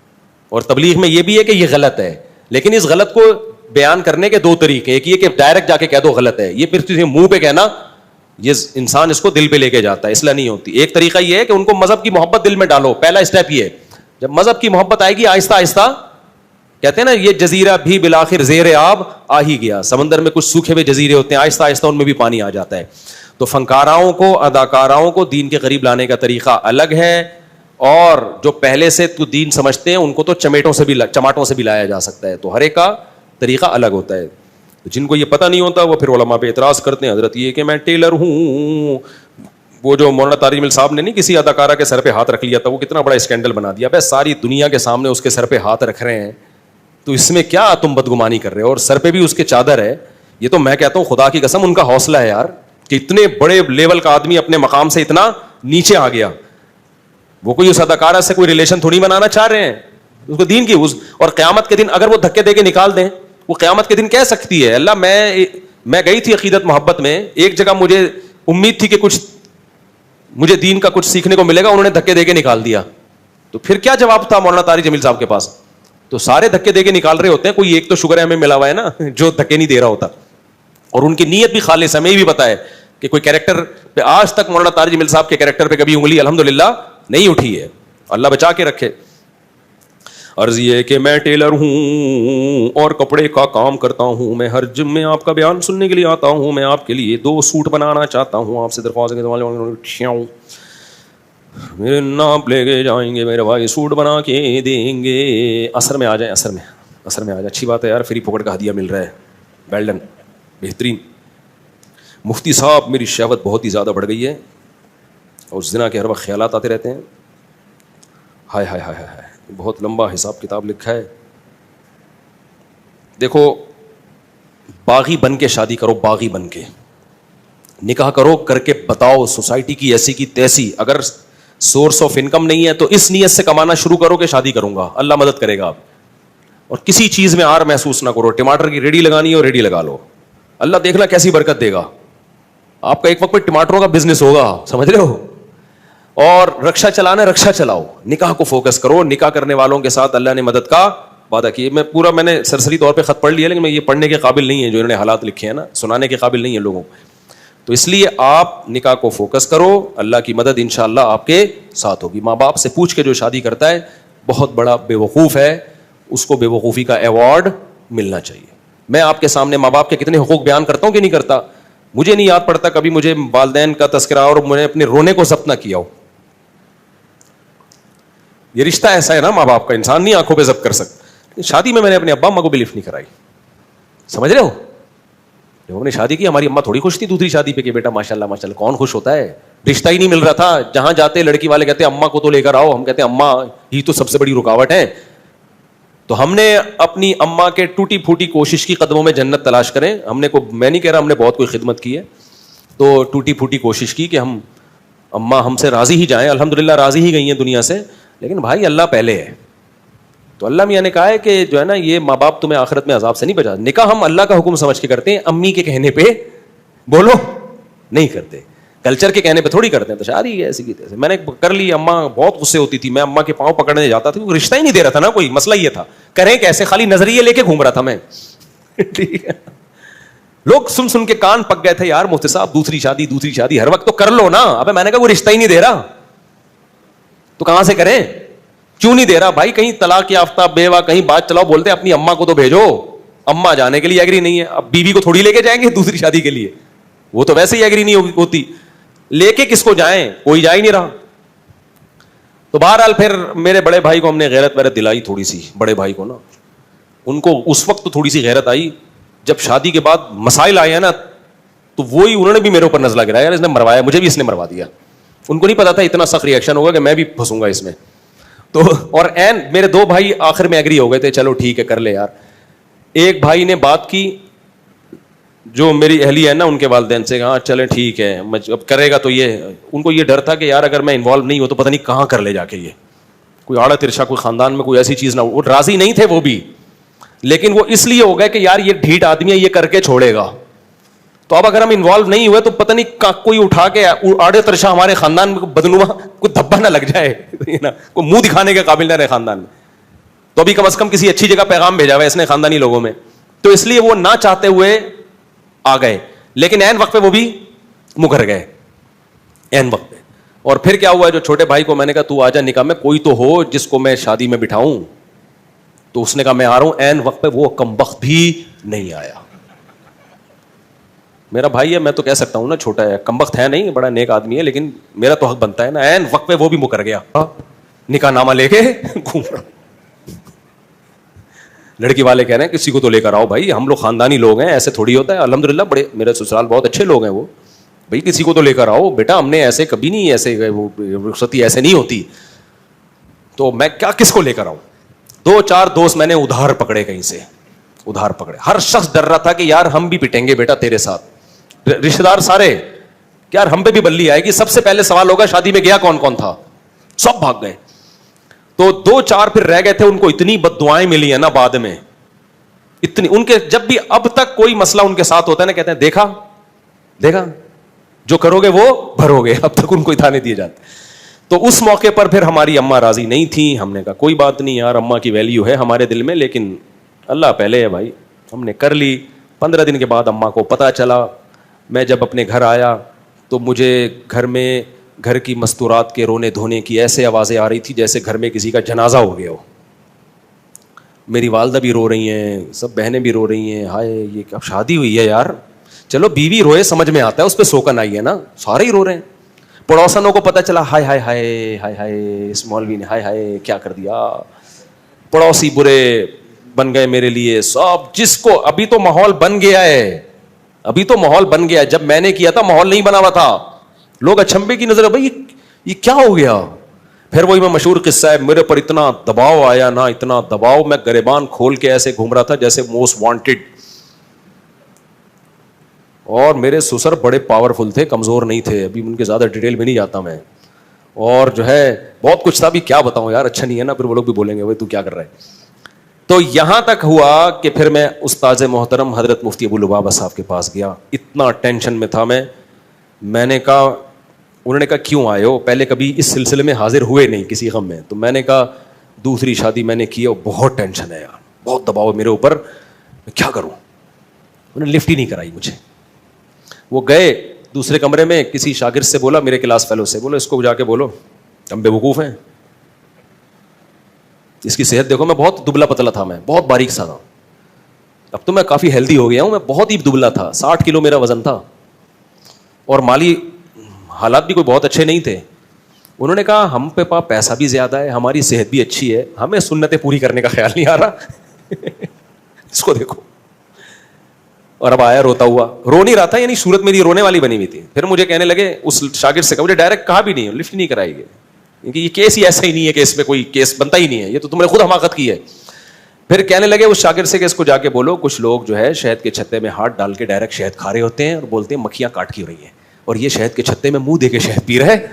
S1: اور تبلیغ میں یہ بھی ہے کہ یہ غلط ہے, لیکن اس غلط کو بیان کرنے کے 2 طریقے. ایک یہ کہ ڈائریکٹ جا کے کہہ دو غلط ہے, یہ پھر منہ پہ کہنا, یہ انسان اس کو دل پہ لے کے جاتا ہے, اصلاح نہیں ہوتی. ایک طریقہ یہ ہے کہ ان کو مذہب کی محبت دل میں ڈالو. پہلا اسٹیپ یہ ہے, جب مذہب کی محبت آئے گی آہستہ آہستہ, کہتے ہیں نا یہ جزیرہ بھی بالآخر زیر آب آ ہی گیا. سمندر میں کچھ سوکھے ہوئے جزیرے ہوتے ہیں, آہستہ آہستہ ان میں بھی پانی آ جاتا ہے. تو فنکاراؤں کو, اداکاراؤں کو دین کے قریب لانے کا طریقہ الگ ہے, اور جو پہلے سے تو دین سمجھتے ہیں ان کو تو چماٹوں سے بھی لایا جا سکتا ہے. تو ہر ایک کا طریقہ الگ ہوتا ہے. جن کو یہ پتہ نہیں ہوتا وہ پھر علماء پہ اعتراض کرتے ہیں, حضرت یہ کہ میں ٹیلر ہوں, وہ جو مولانا طارق جمیل صاحب نے نہیں کسی اداکارہ کے سر پہ ہاتھ رکھ لیا تھا, وہ کتنا بڑا اسکینڈل بنا دیا. بھائی ساری دنیا کے سامنے اس کے سر پہ ہاتھ رکھ رہے ہیں, تو اس میں کیا تم بدگمانی کر رہے ہو, اور سر پہ بھی اس کے چادر ہے. یہ تو میں کہتا ہوں خدا کی قسم ان کا حوصلہ ہے یار, کہ اتنے بڑے لیول کا آدمی اپنے مقام سے اتنا نیچے آ گیا. وہ کوئی اس اداکارہ سے کوئی ریلیشن تھوڑی بنانا چاہ رہے ہیں, اس کو دین کی اور قیامت کے دن اگر وہ دھکے دے کے نکال دیں, وہ قیامت کے دن کہہ سکتی ہے اللہ میں گئی تھی عقیدت محبت میں, ایک جگہ مجھے امید تھی کہ کچھ مجھے دین کا کچھ سیکھنے کو ملے گا, انہوں نے دھکے دے کے نکال دیا. تو پھر کیا جواب تھا مولانا طارق جمیل صاحب کے پاس؟ تو سارے دھکے دے کے نکال رہے ہوتے ہیں, کوئی ایک تو شکر ہے ہمیں ملا ہوا ہے نا جو دھکے نہیں دے رہا ہوتا, اور ان کی نیت بھی خالص. ہمیں بھی پتا ہے کہ کوئی کیریکٹر پہ آج تک مولانا طارق جمیل صاحب کے کیریکٹر پہ کبھی انگلی الحمدللہ نہیں اٹھی ہے, اللہ بچا کے رکھے. عرض یہ کہ میں ٹیلر ہوں اور کپڑے کا کام کرتا ہوں, میں ہر جم میں آپ کا بیان سننے کے لیے آتا ہوں, میں آپ کے لیے 2 سوٹ بنانا چاہتا ہوں, آپ سے درخواست ہے میرے ناپ لے کے جائیں گے میرے بھائی, سوٹ بنا کے دیں گے. اثر میں آ جائیں, اثر میں آ جائیں. اچھی بات ہے یار, فری پکڑ کا ہدیہ مل رہا ہے, ویل ڈن, بہترین. مفتی صاحب میری شہوت بہت ہی زیادہ بڑھ گئی ہے اور زنا کے ہر وقت خیالات آتے رہتے ہیں. ہائے ہائے ہائے ہائے, بہت لمبا حساب کتاب لکھا ہے. دیکھو, باغی بن کے شادی کرو, باغی بن کے نکاح کرو, کر کے بتاؤ سوسائٹی کی ایسی کی تیسی. اگر سورس آف انکم نہیں ہے تو اس نیت سے کمانا شروع کرو کہ شادی کروں گا, اللہ مدد کرے گا. آپ اور کسی چیز میں آر محسوس نہ کرو. ٹماٹر کی ریڈی لگانی ہو ریڈی لگا لو, اللہ دیکھنا کیسی برکت دے گا. آپ کا ایک وقت پہ ٹماٹروں کا بزنس ہوگا, سمجھ رہے ہو. اور رکشا چلانا, رکشا چلاؤ, نکاح کو فوکس کرو. نکاح کرنے والوں کے ساتھ اللہ نے مدد کا وعدہ کیا. میں نے سرسری طور پہ خط پڑھ لیا, لیکن میں یہ پڑھنے کے قابل نہیں ہے جو انہوں نے حالات لکھے ہیں نا, سنانے کے قابل نہیں ہے لوگوں کو. تو اس لیے آپ نکاح کو فوکس کرو, اللہ کی مدد انشاءاللہ آپ کے ساتھ ہوگی. ماں باپ سے پوچھ کے جو شادی کرتا ہے بہت بڑا بے وقوف ہے, اس کو بے وقوفی کا ایوارڈ ملنا چاہیے. میں آپ کے سامنے ماں باپ کے کتنے حقوق بیان کرتا ہوں کہ نہیں کرتا. مجھے نہیں یاد پڑتا کبھی مجھے والدین کا تذکرہ اور میں نے اپنے رونے کو ضبط نہ کیا ہو. یہ رشتہ ایسا ہے نا ماں باپ کا, انسان نہیں آنکھوں پہ ضبط کر سکتا. شادی میں نے اپنے ابا اماں کو بلیف نہیں کرائی, سمجھ رہے ہو. جب ہم نے شادی کی ہماری اماں تھوڑی خوش تھی دوسری شادی پہ کہ بیٹا ماشاءاللہ ماشاءاللہ. کون خوش ہوتا ہے, رشتہ ہی نہیں مل رہا تھا. جہاں جاتے لڑکی والے کہتے اماں کو تو لے کر آؤ, ہم کہتے اماں ہی تو سب سے بڑی رکاوٹ ہے. تو ہم نے اپنی اماں کے ٹوٹی پھوٹی کوشش کی قدموں میں جنت تلاش کریں. میں نہیں کہہ رہا ہم نے بہت کوئی خدمت کی ہے, تو ٹوٹی پھوٹی کوشش کی کہ ہم اماں ہم سے راضی ہی جائیں. الحمدللہ راضی ہی گئی ہیں دنیا سے, لیکن بھائی اللہ پہلے ہے. تو اللہ میاں نے کہا ہے کہ جو ہے نا یہ ماں باپ تمہیں آخرت میں عذاب سے نہیں بچا. نکاح ہم اللہ کا حکم سمجھ کے کرتے ہیں, امی کے کہنے پہ بولو نہیں کرتے, کلچر کے کہنے پہ تھوڑی کرتے ہیں. تو شادی ہے ایسی کی تیسے, میں نے کر لی. اماں بہت غصے ہوتی تھی, میں اماں کے پاؤں پکڑنے جاتا تھا, کیونکہ رشتہ ہی نہیں دے رہا تھا نا کوئی. مسئلہ یہ تھا کریں کیسے, خالی نظریے لے کے گھوم رہا تھا میں. ٹھیک ہے, لوگ سن کے کان پک گئے تھے, یار مفتی صاحب دوسری شادی ہر وقت تو کر لو نا. ابے میں نے کہا وہ رشتہ ہی نہیں دے رہا تو کہاں سے کریں, کیوں نہیں دے رہا بھائی. کہیں طلاق یافتہ بیوہ کہیں بات چلاؤ, بولتے اپنی اماں کو تو بھیجو. اماں جانے کے لیے ایگری نہیں ہے, اب بیوی کو تھوڑی لے کے جائیں گے دوسری شادی کے لیے, وہ تو ویسے ہی ایگری نہیں ہوتی. لے کے کس کو جائیں, کوئی جا ہی نہیں رہا. تو بہرحال پھر میرے بڑے بھائی کو ہم نے غیرت ویرت دلائی تھوڑی سی. بڑے بھائی کو نا, ان کو اس وقت تو تھوڑی سی غیرت آئی. جب شادی کے بعد مسائل آئے ہیں نا, تو وہی انہوں نے بھی میرے اوپر نزلہ گرایا, یار اس نے مروایا, مجھے بھی اس نے مروا دیا. ان کو نہیں پتا تھا اتنا سخت ریئیکشن ہوگا کہ میں بھی پھنسوں گا اس میں. تو اور این میرے 2 بھائی آخر میں ایگری ہو گئے تھے, چلو ٹھیک ہے کر لے یار. ایک بھائی نے بات کی جو میری اہلی ہے نا, ان کے والدین سے, ہاں چلے ٹھیک ہے اب کرے گا. تو یہ ان کو یہ ڈر تھا کہ یار اگر میں انوالو نہیں ہوں تو پتہ نہیں کہاں کر لے جا کے, یہ کوئی آڑا ترشا کوئی خاندان میں کوئی ایسی چیز نہ ہو. وہ راضی نہیں تھے وہ بھی, لیکن وہ اس لیے ہو گئے کہ یار یہ ڈھیٹ آدمی ہے, یہ کر کے چھوڑے گا. تو اب اگر ہم انوالو نہیں ہوئے تو پتہ نہیں کوئی اٹھا کے آڑے ترشا ہمارے خاندان میں بدنما کوئی دھبا نہ لگ جائے, کوئی منہ دکھانے کے قابل نہ رہے خاندان میں. تو ابھی کم از کم کسی اچھی جگہ پیغام بھیجا ہوا ہے اس نے خاندانی لوگوں میں. تو اس لیے وہ نہ چاہتے ہوئے آ گئے, لیکن عین وقت پہ وہ بھی مکر گئے, عین وقت پہ. اور پھر کیا ہوا, جو چھوٹے بھائی کو میں نے کہا تو آ جا نکاح میں, کوئی تو ہو جس کو میں شادی میں بٹھاؤں. تو اس نے کہا میں آ رہا ہوں. عین وقت پہ وہ کمبخت بھی نہیں آیا. میرا بھائی ہے, میں تو کہہ سکتا ہوں نا چھوٹا ہے, کمبخت ہے نہیں, بڑا نیک آدمی ہے, لیکن میرا تو حق بنتا ہے نا. عین وقت پہ وہ بھی مکر گیا, نکاح نامہ لے کے گھوم رہا. لڑکی والے کہہ رہے ہیں کسی کو تو لے کر آؤ بھائی, ہم لوگ خاندانی لوگ ہیں, ایسے تھوڑی ہوتا ہے. الحمدللہ بڑے میرے سسرال بہت اچھے لوگ ہیں, وہ بھائی کسی کو تو لے کر آؤ بیٹا, ہم نے ایسے کبھی نہیں, ایسے رخصتی ایسے نہیں ہوتی, تو میں کیا کس کو لے کر آؤں. 2-4 دوست میں نے ادھار پکڑے, کہیں سے ادھار پکڑے. ہر شخص ڈر رہا تھا کہ یار ہم بھی پٹیں گے بیٹا تیرے ساتھ. رشتے دار سارے کہ یار ہم پہ بھی بلی آئے گی. سب سے پہلے سوال ہوگا شادی میں گیا کون کون تھا, سب بھاگ گئے. تو 2-4 پھر رہ گئے تھے, ان کو اتنی بد دعائیں ملی ہیں نا بعد میں, اتنی. ان کے جب بھی اب تک کوئی مسئلہ ان کے ساتھ ہوتا ہے نا, کہتے ہیں دیکھا دیکھا جو کرو گے وہ بھرو گے. اب تک ان کو اتانے دیے جاتے. تو اس موقع پر پھر ہماری اماں راضی نہیں تھیں. ہم نے کہا کوئی بات نہیں یار, اماں کی ویلیو ہے ہمارے دل میں, لیکن اللہ پہلے ہے بھائی. ہم نے کر لی. 15 دن کے بعد اماں کو پتہ چلا. میں جب اپنے گھر آیا تو مجھے گھر میں گھر کی مستورات کے رونے دھونے کی ایسے آوازیں آ رہی تھی جیسے گھر میں کسی کا جنازہ ہو گیا ہو. میری والدہ بھی رو رہی ہیں, سب بہنیں بھی رو رہی ہیں. ہائے یہ کب شادی ہوئی ہے یار, چلو بیوی روئے سمجھ میں آتا ہے, اس پہ سوکن آئی ہے نا, سارے ہی رو رہے ہیں. پڑوسنوں کو پتہ چلا, ہائے ہائے ہائے ہائے ہائے اس مولوی نے ہائے ہائے کیا کر دیا. پڑوسی برے بن گئے میرے لیے سب. جس کو ابھی تو ماحول بن گیا ہے, ابھی تو ماحول بن گیا ہے, جب میں نے کیا تھا ماحول نہیں بنا ہوا تھا. لوگ اچھمبے کی نظر, بھائی یہ کیا ہو گیا. پھر وہی میں مشہور قصہ ہے, میرے پر اتنا دباؤ آیا نا, اتنا دباؤ, میں گریبان کھول کے ایسے گھوم رہا تھا جیسے موسٹ وانٹیڈ. اور میرے سسر بڑے پاورفل تھے, کمزور نہیں تھے. ابھی ان کے زیادہ ڈیٹیل میں نہیں جاتا میں. اور جو ہے بہت کچھ تھا, بھی کیا بتاؤں یار, اچھا نہیں ہے نا, پھر وہ لوگ بھی بولیں گے بھائی تو کیا کر رہا ہے. تو یہاں تک ہوا کہ پھر میں استاذ محترم حضرت مفتی ابو لبابہ صاحب کے پاس گیا. اتنا ٹینشن میں تھا میں نے کہا, انہوں نے کہا کیوں آئے ہو, پہلے کبھی اس سلسلے میں حاضر ہوئے نہیں کسی غم میں. تو میں نے کہا دوسری شادی میں نے کی اور بہت ٹینشن ہے یار, بہت دباؤ میرے اوپر, میں کیا کروں. انہوں نے لفٹ ہی نہیں کرائی مجھے. وہ گئے دوسرے کمرے میں, کسی شاگرد سے بولا, میرے کلاس فیلو سے, بولو اس کو جا کے بولو ہم بے وقوف ہیں, اس کی صحت دیکھو. میں بہت دبلا پتلا تھا, میں بہت باریک سا تھا. اب تو میں کافی ہیلدی ہو گیا ہوں, میں بہت ہی دبلا تھا, 60 کلو میرا وزن تھا, اور مالی حالات بھی کوئی بہت اچھے نہیں تھے. انہوں نے کہا ہم پہ پاس پیسہ بھی زیادہ ہے, ہماری صحت بھی اچھی ہے, ہمیں سنتیں پوری کرنے کا خیال نہیں آ رہا. اس کو دیکھو. اور اب آیا روتا ہوا, رو نہیں رہا تھا, یعنی صورت میری رونے والی بنی ہوئی تھی. پھر مجھے کہنے لگے, اس شاگرد سے کہا, مجھے ڈائریکٹ کہا بھی نہیں, لفٹ نہیں کرائی گئی, کیونکہ یہ کیس ہی ایسا ہی نہیں ہے کہ اس میں کوئی کیس بنتا ہی نہیں ہے, یہ تو تم نے خود حماقت کی ہے. پھر کہنے لگے اس شاگرد سے کہ اس کو جا کے بولو, کچھ لوگ جو ہے شہد کے چھتے میں ہاتھ ڈال کے ڈائریکٹ شہد کھا رہے ہوتے ہیں اور بولتے ہیں مکھیاں کاٹ کی ہو رہی ہیں, اور یہ شہد کے چھتے میں منہ دے کے شہد پی رہا ہے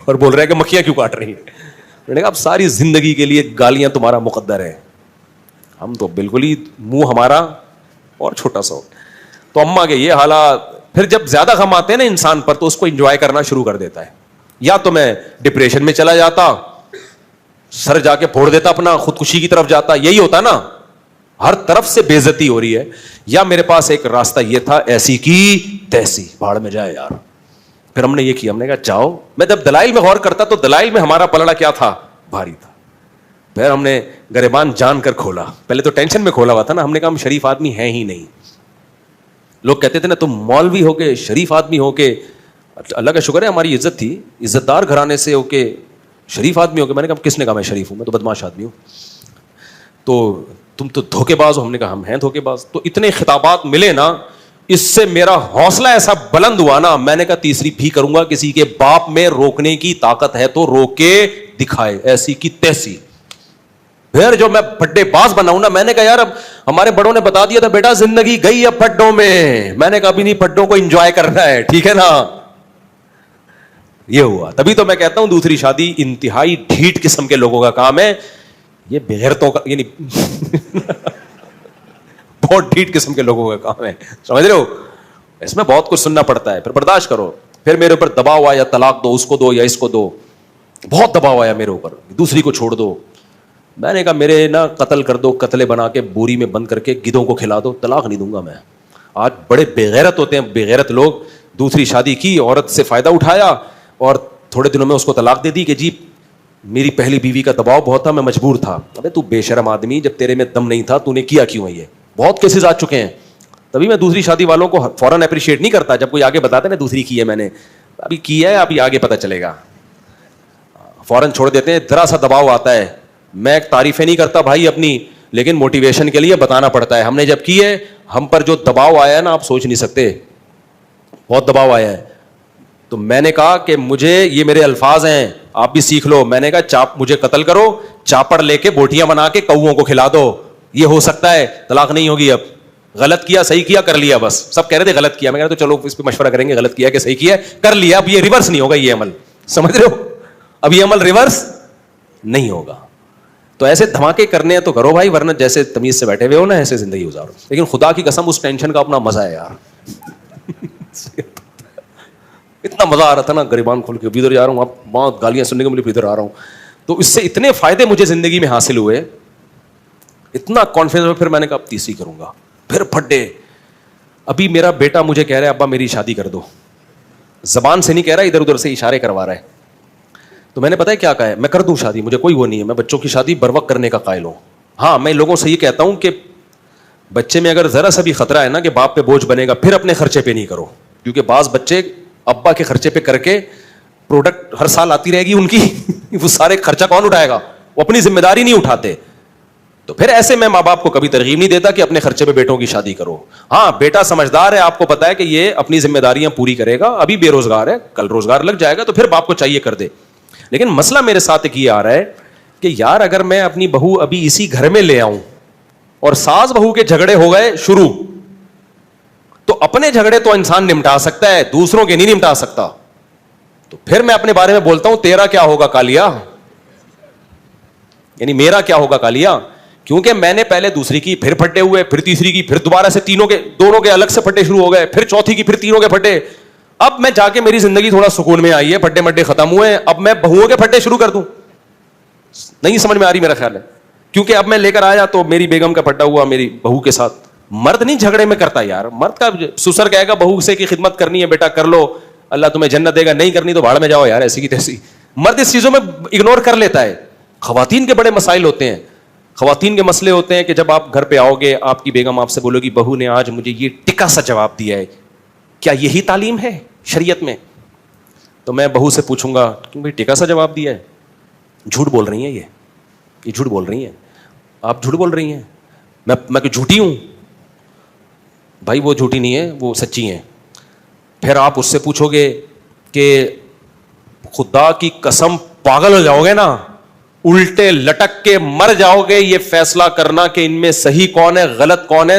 S1: اور بول رہا ہے کہ مکھیاں کیوں کاٹ رہی ہیں. میں نے کہا اب ساری زندگی کے لیے گالیاں تمہارا مقدر ہے, ہم تو بالکل ہی منہ ہمارا اور چھوٹا سا ہو. تو اماں کے یہ حالات. پھر جب زیادہ غم آتے ہیں نا انسان پر, تو اس کو انجوائے کرنا شروع کر دیتا ہے. یا تو میں ڈپریشن میں چلا جاتا, سر جا کے پھوڑ دیتا اپنا, خودکشی کی طرف جاتا, یہی ہوتا نا, ہر طرف سے بے عزتی ہو رہی ہے. یا میرے پاس ایک راستہ یہ تھا, ایسی کی تیسی, بھاڑ میں جائے یار. پھر ہم نے یہ کیا, ہم نے کہا جاؤ. میں جب دلائل میں غور کرتا تو دلائل میں ہمارا پلڑا کیا تھا, بھاری تھا. پھر ہم نے گریبان جان کر کھولا. پہلے تو ٹینشن میں کھولا ہوا تھا نا, ہم نے کہا ہم شریف آدمی ہیں ہی نہیں. لوگ کہتے تھے نا تم مولوی ہو کے, شریف آدمی ہو کے, اللہ کا شکر ہے ہماری عزت تھی, عزت دار گھرانے سے ہو کے شریف آدمی ہو کے. میں نے کہا کس نے کہا میں شریف ہوں, میں تو بدماش آدمی ہوں. تو تم تو دھوکے باز ہو. ہم نے کہا ہم ہیں دھوکے باز. تو اتنے خطابات ملے نا, اس سے میرا حوصلہ ایسا بلند ہوا نا, میں نے کہا تیسری بھی کروں گا, کسی کے باپ میں روکنے کی طاقت ہے تو روک کے دکھائے, ایسی کی تیسی. پھر جو میں پھڈے باز بنا ہوں نا, میں نے کہا یار اب ہمارے بڑوں نے بتا دیا تھا بیٹا زندگی گئی اب پھڈوں میں. میں نے کہا ابھی نہیں, پھڈوں کو انجوائے کرنا ہے, ٹھیک ہے نا. یہ ہوا. تبھی تو میں کہتا ہوں دوسری شادی انتہائی ڈھیٹ قسم کے لوگوں کا کام ہے, یہ بغیرتوں کا, یعنی بہت ڈھیٹ قسم کے لوگوں کا کام ہے, سمجھ رہے ہو. اس میں بہت کچھ سننا پڑتا ہے, پھر برداشت کرو. پھر میرے اوپر دباؤ آیا, طلاق دو, اس کو دو یا اس کو دو, بہت دباؤ آیا میرے اوپر, دوسری کو چھوڑ دو. میں نے کہا میرے نا قتل کر دو, قتلے بنا کے بوری میں بند کر کے گدھوں کو کھلا دو, طلاق نہیں دوں گا میں. آج بڑے بے غیرت ہوتے ہیں, بے غیرت لوگ. دوسری شادی کی, عورت سے فائدہ اٹھایا اور تھوڑے دنوں میں اس کو طلاق دے دی کہ جی میری پہلی بیوی کا دباؤ بہت تھا, میں مجبور تھا. ابے تو بے شرم آدمی, جب تیرے میں دم نہیں تھا تو نے کیا کیوں ہے؟ یہ بہت کیسز آ چکے ہیں. تبھی میں دوسری شادی والوں کو فوراً اپریشیٹ نہیں کرتا جب کوئی آگے بتاتے نا دوسری کی ہے میں نے, ابھی کی ہے, ابھی آگے پتہ چلے گا, فوراً چھوڑ دیتے ہیں. ذرا سا دباؤ آتا ہے, میں تعریفیں نہیں کرتا بھائی اپنی, لیکن موٹیویشن کے لیے بتانا پڑتا ہے. ہم نے جب کی ہے ہم پر جو دباؤ آیا ہے نا آپ سوچ نہیں سکتے, بہت دباؤ آیا ہے. تو میں نے کہا کہ مجھے, یہ میرے الفاظ ہیں آپ بھی سیکھ لو, میں نے کہا مجھے قتل کرو, چاپڑ لے کے بوٹیاں بنا کے کوؤں کو کھلا دو, یہ ہو سکتا ہے, طلاق نہیں ہوگی. اب غلط کیا صحیح کیا کر لیا, بس سب کہہ رہے تھے غلط کیا, میں کہہ رہا تو چلو اس پہ مشورہ کریں گے, غلط کیا کہ صحیح کیا کر لیا, اب یہ ریورس نہیں ہوگا یہ عمل, سمجھ رہے ہو, اب یہ عمل ریورس نہیں ہوگا. تو ایسے دھماکے کرنے ہیں تو کرو بھائی, ورنہ جیسے تمیز سے بیٹھے ہوئے ہو نا ایسے زندگی گزارو. لیکن خدا کی قسم اس ٹینشن کا اپنا مزہ ہے یار, اتنا مزہ آ رہا تھا نا گریبان کھول کے, ادھر جا رہا ہوں اب بہت گالیاں سننے کو ملی, ادھر آ رہا ہوں. تو اس سے اتنے فائدے مجھے زندگی میں حاصل ہوئے, اتنا کانفیڈنس ہوا, پھر میں نے کہا اب تیسری کروں گا, پھر پھٹے. ابھی میرا بیٹا مجھے کہہ رہا ہے ابا میری شادی کر دو, زبان سے نہیں کہہ رہا, ادھر ادھر سے اشارے کروا رہا ہے. تو میں نے پتا ہے کیا کہا ہے, میں کر دوں شادی, مجھے کوئی وہ نہیں ہے, میں بچوں کی شادی بر وقت کرنے کا قائل ہوں. ہاں میں لوگوں سے یہ کہتا ہوں کہ بچے میں اگر ذرا سا بھی خطرہ ہے نا کہ باپ پہ بوجھ بنے گا, پھر اپنے خرچے پہ نہیں کرو, کیونکہ بعض بچے ابا کے خرچے پہ کر کے پروڈکٹ ہر سال آتی رہے گی ان کی, وہ سارے خرچہ کون اٹھائے گا, وہ اپنی ذمہ داری نہیں اٹھاتے. تو پھر ایسے میں ماں باپ کو کبھی ترغیب نہیں دیتا کہ اپنے خرچے پہ بیٹوں کی شادی کرو. ہاں بیٹا سمجھدار ہے, آپ کو پتا ہے کہ یہ اپنی ذمہ داریاں پوری کرے گا, ابھی بے روزگار ہے, کل روزگار لگ جائے گا, تو پھر باپ کو چاہیے کر دے. لیکن مسئلہ میرے ساتھ ایک یہ آ رہا ہے کہ یار اگر میں اپنی بہو ابھی اسی گھر میں لے آؤں اور ساس بہو کے جھگڑے ہو گئے شروع, تو اپنے جھگڑے تو انسان نمٹا سکتا ہے, دوسروں کے نہیں نمٹا سکتا. تو پھر میں اپنے بارے میں بولتا ہوں تیرا کیا ہوگا کالیا, یعنی میرا کیا ہوگا کالیا, کیونکہ میں نے پہلے دوسری کی, پھر پھٹے ہوئے, پھر تیسری کی, پھر دوبارہ سے تینوں کے, دونوں کے الگ سے پھٹے شروع ہو گئے, پھر چوتھی کی, پھر تینوں کے پھٹے. اب میں جا کے میری زندگی تھوڑا سکون میں آئی ہے, پھٹے مڈے ختم ہوئے, اب میں بہوؤں کے پھٹے شروع کر دوں, نہیں سمجھ میں آ رہی میرا خیال ہے. کیونکہ اب میں لے کر آیا تو میری بیگم کا پھٹا ہوا میری بہو کے ساتھ. مرد نہیں جھگڑے میں کرتا یار, مرد کا سسر کہے گا بہو سے کی خدمت کرنی ہے بیٹا کر لو, اللہ تمہیں جنت دے گا, نہیں کرنی تو بھاڑ میں جاؤ یار, ایسی کی تیسی. مرد اس چیزوں میں اگنور کر لیتا ہے. خواتین کے بڑے مسائل ہوتے ہیں, خواتین کے مسئلے ہوتے ہیں کہ جب آپ گھر پہ آؤ گے, آپ کی بیگم آپ سے بولو گی بہو نے آج مجھے یہ ٹکا سا جواب دیا ہے, کیا یہی تعلیم ہے شریعت میں؟ تو میں بہو سے پوچھوں گا کیوں بھائی ٹکا سا جواب دیا ہے, جھوٹ بول رہی ہیں یہ جھوٹ بول رہی ہیں, آپ جھوٹ بول رہی ہیں, میں کہ جھوٹی ہوں؟ بھائی وہ جھوٹی نہیں ہے, وہ سچی ہیں. پھر آپ اس سے پوچھو گے کہ خدا کی قسم پاگل ہو جاؤ گے نا, الٹے لٹک کے مر جاؤ گے یہ فیصلہ کرنا کہ ان میں صحیح کون ہے غلط کون ہے,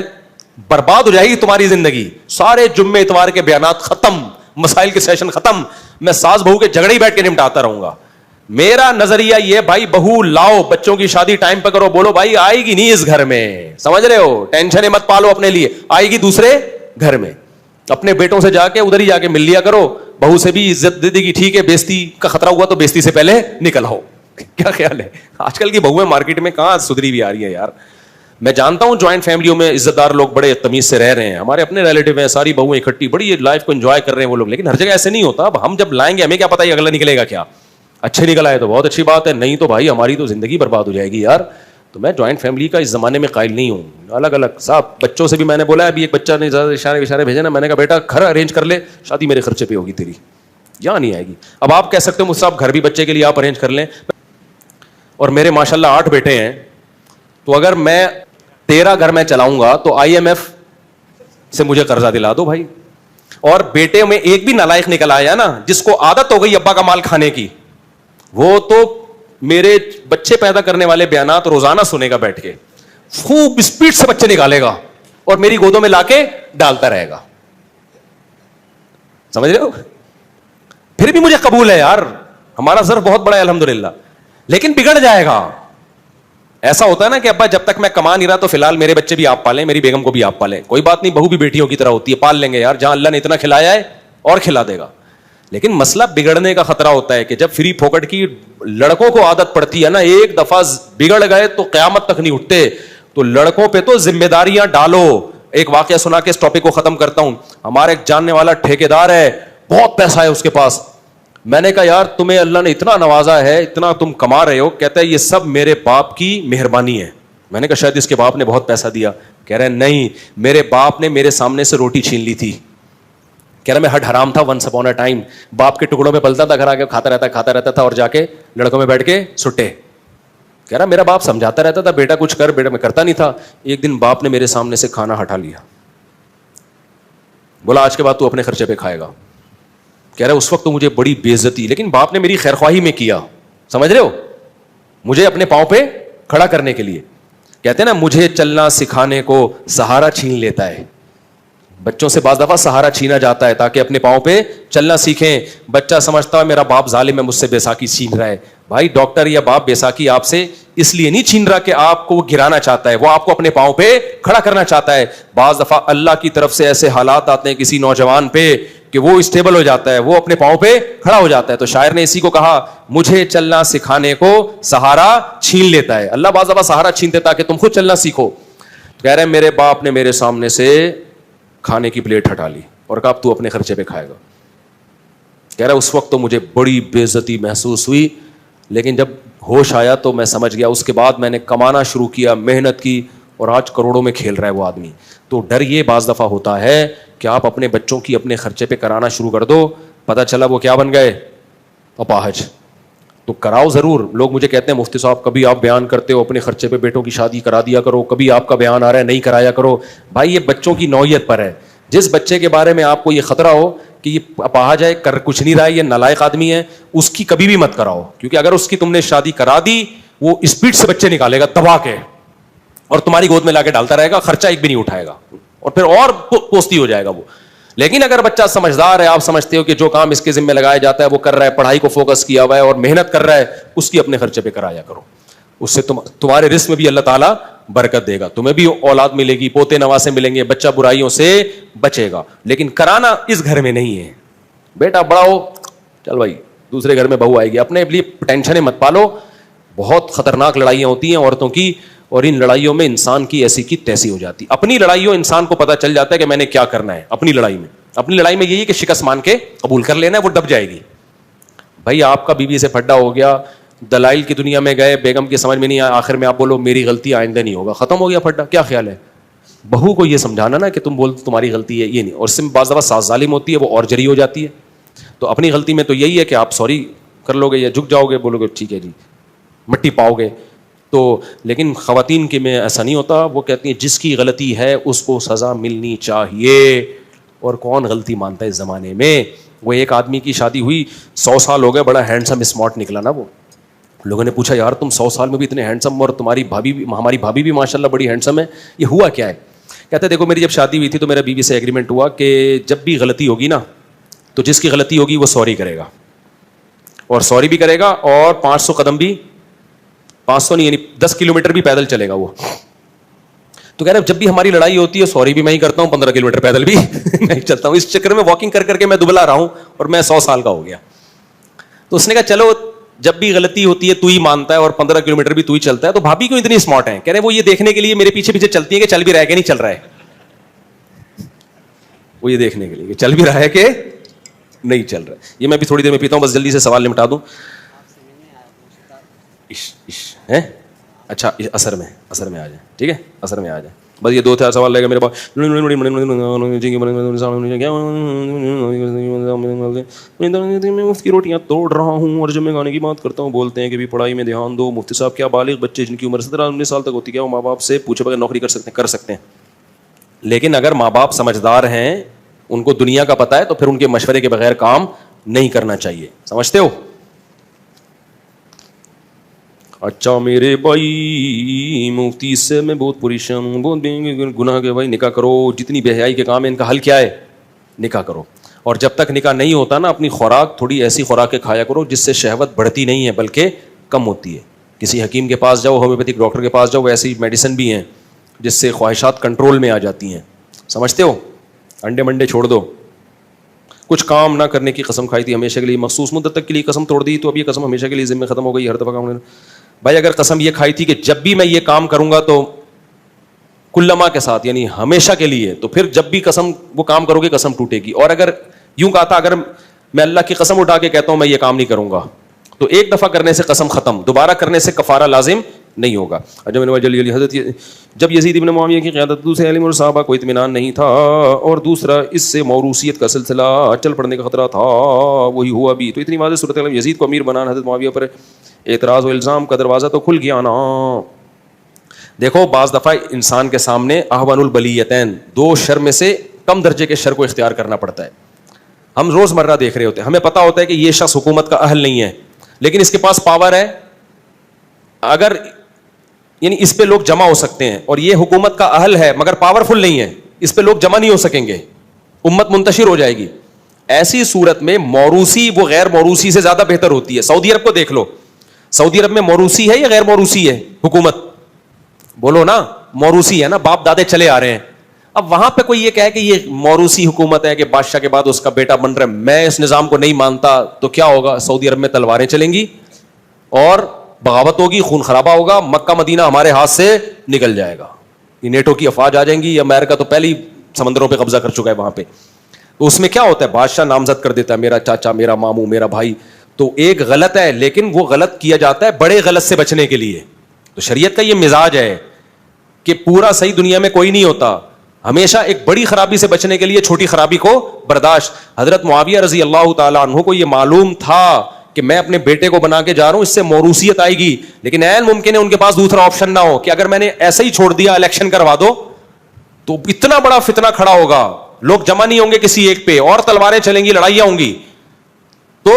S1: برباد ہو جائے گی تمہاری زندگی. سارے جمعے اتوار کے بیانات ختم, مسائل کے سیشن ختم, میں ساس بہو کے جھگڑے ہی بیٹھ کے نمٹاتا رہوں گا. میرا نظریہ یہ بھائی بہو لاؤ, بچوں کی شادی ٹائم پہ کرو, بولو بھائی آئے گی نہیں اس گھر میں, سمجھ رہے ہو, ٹینشن مت پالو اپنے لیے, آئے گی دوسرے گھر میں. اپنے بیٹوں سے جا کے ادھر ہی جا کے مل لیا کرو, بہو سے بھی عزت دے دے گی, ٹھیک ہے بیزتی کا خطرہ ہوا تو بیزتی سے پہلے نکل آؤ. کیا خیال ہے؟ آج کل کی بہویں مارکیٹ میں کہاں سدھری بھی آ رہی ہیں یار. میں جانتا ہوں جوائنٹ فیملیوں میں عزت دار لوگ بڑے تمیز سے رہ رہے ہیں, ہمارے اپنے ریلیٹیو ہیں, ساری بہویں اکٹھی بڑی لائف کو انجوائے کر رہے ہیں وہ لوگ, لیکن ہر جگہ ایسے نہیں ہوتا. اب ہم جب لائیں گے ہمیں کیا پتا یہ اگلا نکلے گا کیا, اچھے نکل آئے تو بہت اچھی بات ہے, نہیں تو بھائی ہماری تو زندگی برباد ہو جائے گی یار. تو میں جوائنٹ فیملی کا اس زمانے میں قائل نہیں ہوں. الگ الگ صاحب بچوں سے بھی میں نے بولا ہے, ابھی ایک بچہ نے اشارے بھیجے نا, میں نے کہا بیٹا گھر ارینج کر لے, شادی میرے خرچے پہ ہوگی تیری, یہاں نہیں آئے گی. اب آپ کہہ سکتے ہو مجھ سے آپ گھر بھی بچے کے لیے آپ ارینج کر لیں, اور میرے ماشاءاللہ 8 بیٹے ہیں, تو اگر میں 13 گھر میں چلاؤں گا تو IMF سے مجھے قرضہ دلا دو بھائی. اور بیٹے میں ایک بھی نالائق نکل آیا نا جس کو عادت ہو گئی ابا کا مال کھانے کی, وہ تو میرے بچے پیدا کرنے والے بیانات روزانہ سنے گا بیٹھ کے, خوب اسپیڈ سے بچے نکالے گا اور میری گودوں میں لا کے ڈالتا رہے گا. سمجھ رہے ہو؟ پھر بھی مجھے قبول ہے یار, ہمارا ظرف بہت بڑا ہے الحمدللہ, لیکن بگڑ جائے گا. ایسا ہوتا ہے نا کہ ابا جب تک میں کما نہیں رہا تو فی الحال میرے بچے بھی آپ پالیں, میری بیگم کو بھی آپ پالیں, کوئی بات نہیں, بہو بھی بیٹیوں کی طرح ہوتی ہے, پال لیں گے یار, جہاں اللہ نے اتنا کھلایا ہے اور کھلا دے گا. لیکن مسئلہ بگڑنے کا خطرہ ہوتا ہے کہ جب فری پھوکٹ کی لڑکوں کو عادت پڑتی ہے نا, ایک دفعہ بگڑ گئے تو قیامت تک نہیں اٹھتے. تو لڑکوں پہ تو ذمہ داریاں ڈالو. ایک واقعہ سنا کے اس ٹاپک کو ختم کرتا ہوں. ہمارا ایک جاننے والا ٹھیکیدار ہے, بہت پیسہ ہے اس کے پاس. میں نے کہا یار تمہیں اللہ نے اتنا نوازا ہے, اتنا تم کما رہے ہو. کہتا ہے یہ سب میرے باپ کی مہربانی ہے. میں نے کہا شاید اس کے باپ نے بہت پیسہ دیا. کہہ رہے نہیں, میرے باپ نے میرے سامنے سے روٹی چھین لی تھی. کہہ رہا میں ہڈ حرام تھا ونس اپون اے ٹائم, باپ کے ٹکڑوں میں پلتا تھا, گھر آ کے کھاتا رہتا تھا اور جا کے لڑکوں میں بیٹھ کے سٹے. کہہ رہا میرا باپ سمجھاتا رہتا تھا بیٹا کچھ کر, بیٹا میں کرتا نہیں تھا. ایک دن باپ نے میرے سامنے سے کھانا ہٹا لیا, بولا آج کے بعد تو اپنے خرچے پہ کھائے گا. کہہ رہا اس وقت تو مجھے بڑی بے عزتی, لیکن باپ نے میری خیر خواہی میں کیا, سمجھ رہے ہو, مجھے اپنے پاؤں پہ کھڑا کرنے کے لیے. کہتے ہیں نا مجھے چلنا سکھانے کو سہارا چھین لیتا ہے. بچوں سے بعض دفعہ سہارا چھینا جاتا ہے تاکہ اپنے پاؤں پہ چلنا سیکھیں. بچہ سمجھتا ہے میرا باپ ظالم ہے, مجھ سے بیساکھی چھین رہا ہے. بھائی ڈاکٹر یا باپ بیساکھی آپ سے اس لیے نہیں چھین رہا کہ آپ کو وہ گرانا چاہتا ہے, وہ آپ کو اپنے پاؤں پہ کھڑا کرنا چاہتا ہے. بعض دفعہ اللہ کی طرف سے ایسے حالات آتے ہیں کسی نوجوان پہ کہ وہ اسٹیبل ہو جاتا ہے, وہ اپنے پاؤں پہ کھڑا ہو جاتا ہے. تو شاعر نے اسی کو کہا مجھے چلنا سکھانے کو سہارا چھین لیتا ہے. اللہ بعض دفعہ سہارا چھینتے تاکہ تم خود چلنا سیکھو. کہہ رہے میرے باپ نے میرے سامنے سے کھانے کی پلیٹ ہٹا لی اور کہا تو اپنے خرچے پہ کھائے گا. کہہ رہا اس وقت تو مجھے بڑی بے عزتی محسوس ہوئی, لیکن جب ہوش آیا تو میں سمجھ گیا. اس کے بعد میں نے کمانا شروع کیا, محنت کی, اور آج کروڑوں میں کھیل رہا ہے وہ آدمی. تو ڈر یہ بعض دفعہ ہوتا ہے کہ آپ اپنے بچوں کی اپنے خرچے پہ کرانا شروع کر دو, پتہ چلا وہ کیا بن گئے, اپاہج. تو کراؤ ضرور. لوگ مجھے کہتے ہیں مفتی صاحب کبھی آپ بیان کرتے ہو اپنے خرچے پہ بیٹوں کی شادی کرا دیا کرو, کبھی آپ کا بیان آ رہا ہے نہیں کرایا کرو. بھائی یہ بچوں کی نوعیت پر ہے. جس بچے کے بارے میں آپ کو یہ خطرہ ہو کہ یہ اپاہج ہے, کر کچھ نہیں رہا ہے, یہ نالائق آدمی ہے, اس کی کبھی بھی مت کراؤ. کیونکہ اگر اس کی تم نے شادی کرا دی وہ اسپیڈ سے بچے نکالے گا دبا کے, اور تمہاری گود میں لا کے ڈالتا رہے گا, خرچہ ایک بھی نہیں اٹھائے گا, اور پھر اور پوستی ہو جائے گا وہ. لیکن اگر بچہ سمجھدار ہے, آپ سمجھتے ہو کہ جو کام اس کے ذمہ لگایا جاتا ہے وہ کر رہا ہے, پڑھائی کو فوکس کیا ہوا ہے اور محنت کر رہا ہے, اس کی اپنے خرچے پہ کرایا کرو. اس سے تمہارے رزق میں بھی اللہ تعالیٰ برکت دے گا, تمہیں بھی اولاد ملے گی, پوتے نواسے ملیں گے, بچہ برائیوں سے بچے گا. لیکن کرانا اس گھر میں نہیں ہے. بیٹا بڑا ہو, چل بھائی دوسرے گھر میں بہو آئے گی, اپنے لیے ٹینشنیں مت پالو. بہت خطرناک لڑائیاں ہوتی ہیں عورتوں کی, اور ان لڑائیوں میں انسان کی ایسی کی تیسی ہو جاتی. اپنی لڑائیوں انسان کو پتا چل جاتا ہے کہ میں نے کیا کرنا ہے اپنی لڑائی میں. اپنی لڑائی میں یہی ہے کہ شکست مان کے قبول کر لینا ہے, وہ دب جائے گی. بھائی آپ کا بیوی سے پھڈا ہو گیا, دلائل کی دنیا میں گئے, بیگم کی سمجھ میں نہیں آیا, آخر میں آپ بولو میری غلطی آئندہ نہیں ہوگا, ختم ہو گیا پھڈا. کیا خیال ہے بہو کو یہ سمجھانا نا کہ تم بولتے تمہاری غلطی ہے, یہ نہیں. اور اس سے بعض دفعہ ساس ظالم ہوتی ہے, وہ اور جری ہو جاتی ہے. تو اپنی غلطی میں تو یہی ہے کہ آپ سوری کر لو گے یا جھک جاؤ گے, بولو گے ٹھیک ہے جی, مٹی پاؤ گے. تو لیکن خواتین کے میں ایسا نہیں ہوتا. وہ کہتی ہیں جس کی غلطی ہے اس کو سزا ملنی چاہیے. اور کون غلطی مانتا ہے اس زمانے میں. وہ ایک آدمی کی شادی ہوئی, 100 سال ہو گئے, بڑا ہینڈسم اسمارٹ نکلا نا وہ. لوگوں نے پوچھا یار تم 100 سال میں بھی اتنے ہینڈسم, اور تمہاری بھابھی بھی, ہماری بھابھی بھی ماشاءاللہ بڑی ہینڈسم ہے, یہ ہوا کیا ہے؟ کہتے دیکھو میری جب شادی ہوئی تھی تو میرا بیوی سے ایگریمنٹ ہوا کہ جب بھی غلطی ہوگی نا تو جس کی غلطی ہوگی وہ سوری کرے گا, اور سوری بھی کرے گا, اور 500 قدم بھی, 500 نہیں یعنی 10 کلومیٹر بھی پیدل چلے گا وہ. تو کہہ رہے جب بھی ہماری لڑائی ہوتی ہے سوری بھی میں ہی کرتا ہوں, 15 کلومیٹر پیدل بھی نہیں چلتا ہوں. اس چکر میں واکنگ کر کر کے میں دبلا رہا ہوں, اور میں 100 سال کا ہو گیا. تو اس نے کہا چلو جب بھی غلطی ہوتی ہے تو ہی مانتا ہے, اور 15 کلومیٹر بھی تو ہی چلتا ہے. تو بھابھی کیوں اتنی اسمارٹ ہیں؟ کہہ رہے وہ یہ دیکھنے کے لیے میرے پیچھے پیچھے چلتی ہے کہ چل بھی رہا ہے کہ نہیں چل رہا ہے. وہ یہ دیکھنے کے لیے کہ چل بھی رہا ہے کہ نہیں چل رہا ہے. یہ میں بھی تھوڑی دیر میں پیتا ہوں, بس جلدی سے سوال نمٹا دوں. اچھا اثر میں آ جائیں, ٹھیک ہے, اثر میں آ جائیں. بس یہ 2 سوال رہے گا میرے پاس. میں مفت کی روٹیاں توڑ رہا ہوں اور جب میں گانے کی بات کرتا ہوں بولتے ہیں کہ بھی پڑھائی میں دھیان دو. مفتی صاحب کیا بالغ بچے جن کی عمر 17-19 سال تک ہوتی ہے کیا وہ ماں باپ سے پوچھے بغیر نوکری کر سکتے ہیں؟ لیکن اگر ماں باپ سمجھدار ہیں, ان کو دنیا کا پتہ ہے, تو پھر ان کے مشورے کے بغیر کام نہیں کرنا چاہیے. سمجھتے ہو؟ اچھا میرے بھائی مفتی سے میں بہت پریشان ہوں, بہت گناہ کے بھائی نکاح کرو. جتنی بے حیائی کے کام ہے ان کا حل کیا ہے؟ نکاح کرو. اور جب تک نکاح نہیں ہوتا نا اپنی خوراک تھوڑی ایسی خوراکیں کھایا کرو جس سے شہوت بڑھتی نہیں ہے بلکہ کم ہوتی ہے. کسی حکیم کے پاس جاؤ, ہومیوپیتھک ڈاکٹر کے پاس جاؤ, ایسی میڈیسن بھی ہیں جس سے خواہشات کنٹرول میں آ جاتی ہیں. سمجھتے ہو؟ انڈے منڈے چھوڑ دو. کچھ کام نہ کرنے کی قسم کھائی تھی ہمیشہ کے لیے, مخصوص مدت تک کے لیے قسم توڑ دی, تو اب یہ قسم ہمیشہ کے لیے ذمہ ختم ہو گئی, ہر دفعہ کام. بھائی اگر قسم یہ کھائی تھی کہ جب بھی میں یہ کام کروں گا تو کلما کے ساتھ یعنی ہمیشہ کے لیے, تو پھر جب بھی قسم وہ کام کرو گے قسم ٹوٹے گی. اور اگر یوں کہا تھا اگر میں اللہ کی قسم اٹھا کے کہتا ہوں میں یہ کام نہیں کروں گا, تو ایک دفعہ کرنے سے قسم ختم, دوبارہ کرنے سے کفارہ لازم نہیں ہوگا. حضرت جب یزید ابن معاویہ کی قیادت دوسرے علم اور صحابہ کو اطمینان نہیں تھا, اور دوسرا اس سے موروثیت کا سلسلہ چل پڑنے کا خطرہ تھا, وہی ہوا بھی, تو اتنی واضح صورت حال یزید کو امیر بنانا حضرت معاویہ پر اعتراض و الزام کا دروازہ تو کھل گیا نا. دیکھو بعض دفعہ انسان کے سامنے احوان البلیتین, 2 شر میں سے کم درجے کے شر کو اختیار کرنا پڑتا ہے. ہم روزمرہ دیکھ رہے ہوتے ہیں, ہمیں پتا ہوتا ہے کہ یہ شخص حکومت کا اہل نہیں ہے, لیکن اس کے پاس پاور ہے, اگر یعنی اس پہ لوگ جمع ہو سکتے ہیں, اور یہ حکومت کا اہل ہے مگر پاورفل نہیں ہے, اس پہ لوگ جمع نہیں ہو سکیں گے, امت منتشر ہو جائے گی. ایسی صورت میں موروثی وہ غیر موروثی سے زیادہ بہتر ہوتی ہے. سعودی عرب کو دیکھ لو, سعودی عرب میں موروثی ہے یا غیر موروثی ہے حکومت؟ بولو نا, موروثی ہے نا, باپ دادے چلے آ رہے ہیں. اب وہاں پہ کوئی یہ کہے کہ یہ موروثی حکومت ہے کہ بادشاہ کے بعد اس کا بیٹا بن رہا ہے, میں اس نظام کو نہیں مانتا, تو کیا ہوگا؟ سعودی عرب میں تلواریں چلیں گی اور بغاوت ہوگی, خون خرابہ ہوگا, مکہ مدینہ ہمارے ہاتھ سے نکل جائے گا, یہ نیٹو کی افواج آ جائیں گی, امریکہ تو پہلے ہی سمندروں پہ قبضہ کر چکا ہے وہاں پہ. تو اس میں کیا ہوتا ہے, بادشاہ نامزد کر دیتا ہے, میرا چاچا, میرا ماموں, میرا بھائی. تو ایک غلط ہے, لیکن وہ غلط کیا جاتا ہے بڑے غلط سے بچنے کے لیے. تو شریعت کا یہ مزاج ہے کہ پورا صحیح دنیا میں کوئی نہیں ہوتا, ہمیشہ ایک بڑی خرابی سے بچنے کے لیے چھوٹی خرابی کو برداشت. حضرت معاویہ رضی اللہ تعالیٰ عنہ کو یہ معلوم تھا کہ میں اپنے بیٹے کو بنا کے جا رہا ہوں, اس سے موروثیت آئے گی, لیکن عین ممکن ہے ان کے پاس دوسرا آپشن نہ ہو کہ اگر میں نے ایسے ہی چھوڑ دیا الیکشن کروا دو تو اتنا بڑا فتنہ کھڑا ہوگا, لوگ جمع نہیں ہوں گے کسی ایک پہ, اور تلواریں چلیں گی, لڑائیاں ہوں گی. تو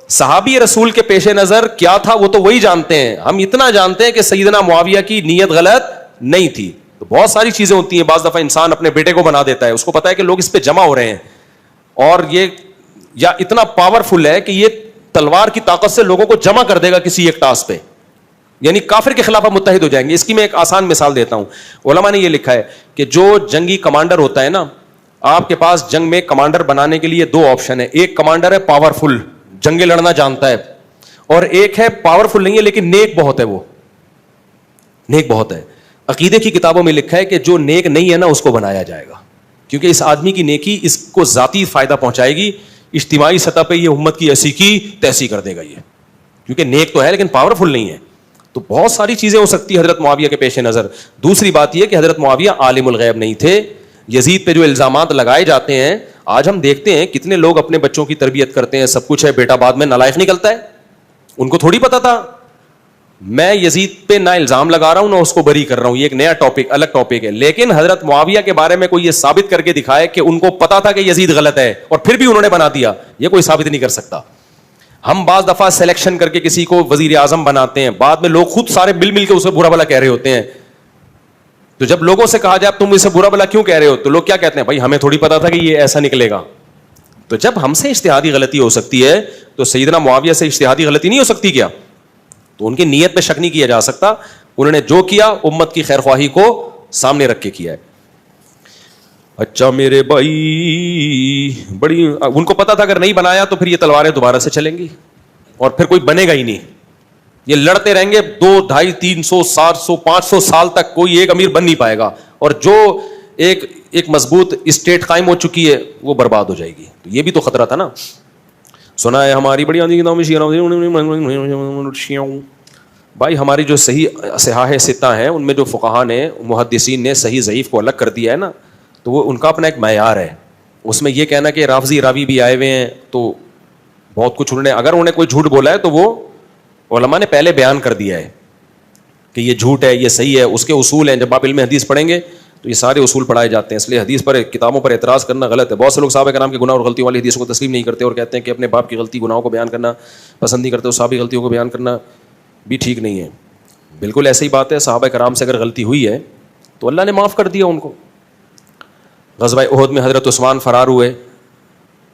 S1: صحابی رسول کے پیش نظر کیا تھا وہ تو وہی جانتے ہیں. ہم اتنا جانتے ہیں کہ سیدنا معاویہ کی نیت غلط نہیں تھی. تو بہت ساری چیزیں ہوتی ہیں, بعض دفعہ انسان اپنے بیٹے کو بنا دیتا ہے, اس کو پتا ہے کہ لوگ اس پہ جمع ہو رہے ہیں, اور یہ یا اتنا پاورفل ہے کہ یہ تلوار کی طاقت سے لوگوں کو جمع کر دے گا کسی ایک ٹاسک پہ, یعنی کافر کے خلاف متحد ہو جائیں گے. اس کی میں ایک آسان مثال دیتا ہوں. علماء نے یہ لکھا ہے کہ جو جنگی کمانڈر ہوتا ہے نا, آپ کے پاس جنگ میں کمانڈر بنانے کے لیے دو آپشن ہے. ایک کمانڈر ہے پاورفل, جنگیں لڑنا جانتا ہے, اور ایک ہے پاورفل نہیں ہے لیکن نیک بہت ہے, وہ نیک بہت ہے. عقیدے کی کتابوں میں لکھا ہے کہ جو نیک نہیں ہے نا اس کو بنایا جائے گا, کیونکہ اس آدمی کی نیکی اس کو ذاتی فائدہ پہنچائے گی, اجتماعی سطح پہ یہ امت کی ایسی کی تیسی کر دے گا یہ, کیونکہ نیک تو ہے لیکن پاورفل نہیں ہے. تو بہت ساری چیزیں ہو سکتی ہے حضرت معاویہ کے پیش نظر. دوسری بات یہ کہ حضرت معاویہ عالم الغیب نہیں تھے. یزید پہ جو الزامات لگائے جاتے ہیں, آج ہم دیکھتے ہیں کتنے لوگ اپنے بچوں کی تربیت کرتے ہیں, سب کچھ ہے, بیٹا بعد میں نالائق نکلتا ہے. ان کو تھوڑی پتا تھا. میں یزید پہ نہ الزام لگا رہا ہوں نہ اس کو بری کر رہا ہوں, یہ ایک نیا ٹاپک, الگ ٹاپک ہے. لیکن حضرت معاویہ کے بارے میں کوئی یہ ثابت کر کے دکھائے کہ ان کو پتا تھا کہ یزید غلط ہے اور پھر بھی انہوں نے بنا دیا, یہ کوئی ثابت نہیں کر سکتا. ہم بعض دفعہ سلیکشن کر کے کسی کو وزیر اعظم بناتے ہیں, بعد میں لوگ خود سارے مل کے اسے برا بھلا کہہ رہے ہوتے ہیں. تو جب لوگوں سے کہا جائے تم اسے برا بھلا کیوں کہہ رہے ہو, تو لوگ کیا کہتے ہیں, بھائی ہمیں تھوڑی پتا تھا کہ یہ ایسا نکلے گا. تو جب ہم سے اجتہادی غلطی ہو سکتی ہے تو سیدنا معاویہ سے اجتہادی غلطی نہیں ہو سکتی کیا؟ تو ان کی نیت پہ شک نہیں کیا جا سکتا. انہوں نے جو کیا امت کی خیر خواہی کو سامنے رکھ کے کیا ہے. اچھا میرے بھائی, بڑی ان کو پتا تھا اگر نہیں بنایا تو پھر یہ تلواریں دوبارہ سے چلیں گی اور پھر کوئی بنے گا ہی نہیں. یہ لڑتے رہیں گے 200, 250, 300, 700, 500 سال تک, کوئی ایک امیر بن نہیں پائے گا, اور جو ایک مضبوط اسٹیٹ قائم ہو چکی ہے وہ برباد ہو جائے گی. تو یہ بھی تو خطرہ تھا نا. سنا ہے ہماری بڑی آندھی بھائی, ہماری جو صحیح صحاح ستہ ہیں ان میں جو فقہا نے, محدثین نے صحیح ضعیف کو الگ کر دیا ہے نا, تو وہ ان کا اپنا ایک معیار ہے. اس میں یہ کہنا کہ رافضی راوی بھی آئے ہوئے ہیں تو بہت کچھ انہوں نے, اگر انہوں نے کوئی جھوٹ بولا ہے تو وہ علماء نے پہلے بیان کر دیا ہے کہ یہ جھوٹ ہے, یہ صحیح ہے, اس کے اصول ہیں. جب آپ علم حدیث پڑھیں گے تو یہ سارے اصول پڑھائے جاتے ہیں. اس لیے حدیث پر, کتابوں پر اعتراض کرنا غلط ہے. بہت سے لوگ صحابہ کرام کے گناہ اور غلطیوں والی حدیثوں کو تسلیم نہیں کرتے اور کہتے ہیں کہ اپنے باپ کی غلطی گناہوں کو بیان کرنا پسند نہیں کرتے, اور صحابی غلطیوں کو بیان کرنا بھی ٹھیک نہیں ہے. بالکل ایسا ہی بات ہے. صحابہ کرام سے اگر غلطی ہوئی ہے تو اللہ نے معاف کر دیا ان کو. غزوہ احد میں حضرت عثمان فرار ہوئے.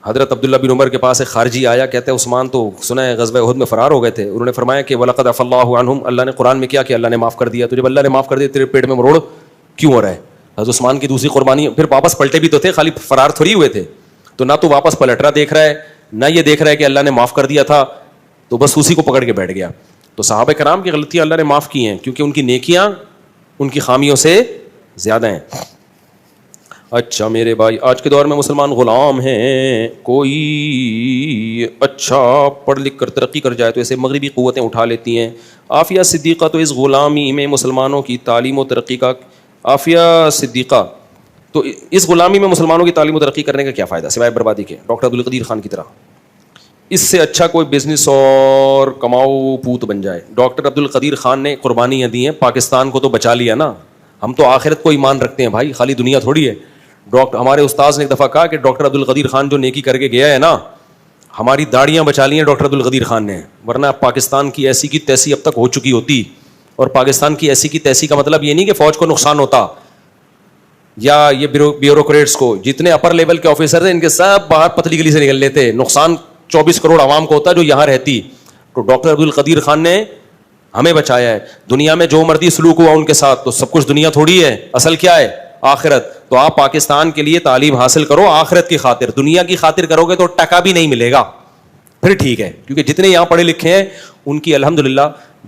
S1: حضرت عبداللہ بن عمر کے پاس ایک خارجی آیا, کہتے ہیں عثمان تو سنا ہے غزوہ احد میں فرار ہو گئے تھے. انہوں نے فرمایا کہ وَلَقَدْ عَفَا اللَّهُ عَنْهُمْ, اللہ نے قرآن میں کیا کہ اللہ نے معاف کر دیا. تو جب اللہ نے معاف کر دیا تیرے پیٹ میں مروڑ کیوں ہو رہا ہے؟ حضرت عثمان کی دوسری قربانی, پھر واپس پلٹے بھی تو تھے, خالی فرار تھوڑی ہوئے تھے. تو نہ تو واپس پلٹ رہا دیکھ رہا ہے, نہ یہ دیکھ رہا ہے کہ اللہ نے معاف کر دیا تھا, تو بس اسی کو پکڑ کے بیٹھ گیا. تو صحابہ کرام کی غلطیاں اللہ نے معاف کی ہیں کیونکہ ان کی نیکیاں ان کی خامیوں سے زیادہ ہیں. اچھا میرے بھائی, آج کے دور میں مسلمان غلام ہیں. کوئی اچھا پڑھ لکھ کر ترقی کر جائے تو ایسے مغربی قوتیں اٹھا لیتی ہیں. عافیہ صدیقہ تو اس غلامی میں مسلمانوں کی تعلیم و ترقی کا, عافیہ صدیقہ تو اس غلامی میں مسلمانوں کی تعلیم و ترقی کرنے کا کیا فائدہ سوائے بربادی کے؟ ڈاکٹر عبدالقدیر خان کی طرح. اس سے اچھا کوئی بزنس اور کماؤ پوت بن جائے. ڈاکٹر عبدالقدیر خان نے قربانیاں دی ہیں, پاکستان کو تو بچا لیا نا. ہم تو آخرت کو ایمان رکھتے ہیں بھائی, خالی دنیا تھوڑی ہے. ڈاکٹر ہمارے استاذ نے ایک دفعہ کہا کہ ڈاکٹر عبد القدیر خان جو نیکی کر کے گیا ہے نا, ہماری داڑیاں بچا لی ہیں ڈاکٹر عبد القدیر خان نے, ورنہ پاکستان کی ایسی کی تیسی اب تک ہو چکی ہوتی. اور پاکستان کی ایسی کی تیسی کا مطلب یہ نہیں کہ فوج کو نقصان ہوتا یا یہ بیوروکریٹس کو, جتنے اپر لیول کے آفیسر ہیں ان کے سب باہر پتلی گلی سے نکل لیتے, نقصان 24 کروڑ عوام کو ہوتا جو یہاں رہتی. تو ڈاکٹر عبد القدیر خان نے ہمیں بچایا ہے. دنیا میں جو مرضی سلوک ہوا ان کے ساتھ تو سب کچھ دنیا تھوڑی ہے, اصل کیا ہے آخرت. تو آپ پاکستان کے لیے تعلیم حاصل کرو آخرت کی خاطر, دنیا کی خاطر کرو گے تو ٹکا بھی نہیں ملے گا, پھر ٹھیک ہے. کیونکہ جتنے یہاں پڑھے لکھے ہیں ان کی الحمدللہ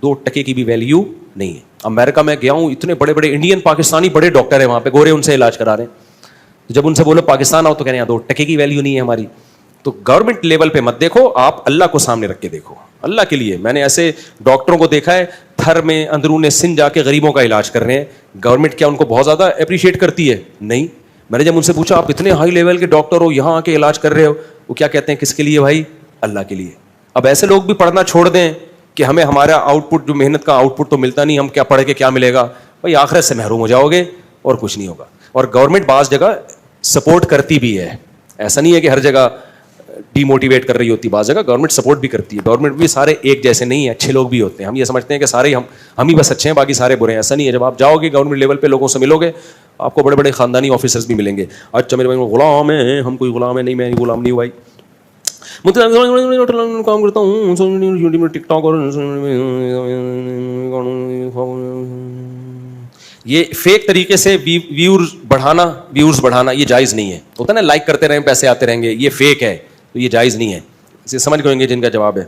S1: 2 ٹکے کی بھی ویلیو نہیں ہے. امریکہ میں گیا ہوں, اتنے بڑے بڑے انڈین پاکستانی بڑے ڈاکٹر ہیں وہاں پہ, گورے ان سے علاج کرا رہے ہیں. جب ان سے بولو پاکستان آؤ تو کہہ رہے ہیں 2 ٹکے کی ویلیو نہیں ہے ہماری. تو گورنمنٹ لیول پہ مت دیکھو, آپ اللہ کو سامنے رکھ کے دیکھو, اللہ کے لیے. میں نے ایسے ڈاکٹروں کو دیکھا ہے تھر میں اندرون سندھ جا کے غریبوں کا علاج کر رہے ہیں. گورنمنٹ کیا ان کو بہت زیادہ اپریشیٹ کرتی ہے؟ نہیں. میں نے جب ان سے پوچھا آپ اتنے ہائی لیول کے ڈاکٹر ہو, یہاں آ کے علاج کر رہے ہو, وہ کیا کہتے ہیں کس کے لیے بھائی؟ اللہ کے لیے. اب ایسے لوگ بھی پڑھنا چھوڑ دیں کہ ہمیں ہمارا آؤٹ پٹ جو محنت کا آؤٹ پٹ تو ملتا نہیں, ہم کیا پڑھ کے کیا ملے گا بھائی, آخرت سے محروم ہو جاؤ گے اور کچھ نہیں ہوگا. اور گورنمنٹ بعض جگہ سپورٹ کرتی بھی ہے, ایسا نہیں ہے کہ ہر جگہ ڈی موٹیویٹ کر رہی ہوتی, بعض جگہ گورنمنٹ سپورٹ بھی کرتی ہے. گورنمنٹ بھی سارے ایک جیسے نہیں ہیں, اچھے لوگ بھی ہوتے ہیں. ہم یہ سمجھتے ہیں کہ سارے ہم ہی بس اچھے ہیں باقی سارے برے ہیں, ایسا نہیں ہے. جب آپ جاؤ گے گورنمنٹ لیول پہ لوگوں سے ملو گے, آپ کو بڑے بڑے خاندانی آفیسرز بھی ملیں گے. اچھا میرے بھائی غلام ہیں, ہم کوئی غلام ہے نہیں, میں غلام نہیں ہوں بھائی, کام کرتا ہوں ٹک ٹاک. اور یہ فیک طریقے سے ویورز بڑھانا یہ جائز نہیں ہے. ہوتا ہے نا لائک کرتے رہیں پیسے آتے رہیں گے, یہ فیک ہے تو یہ جائز نہیں ہے. اسے سمجھ گئے جن کا جواب ہے.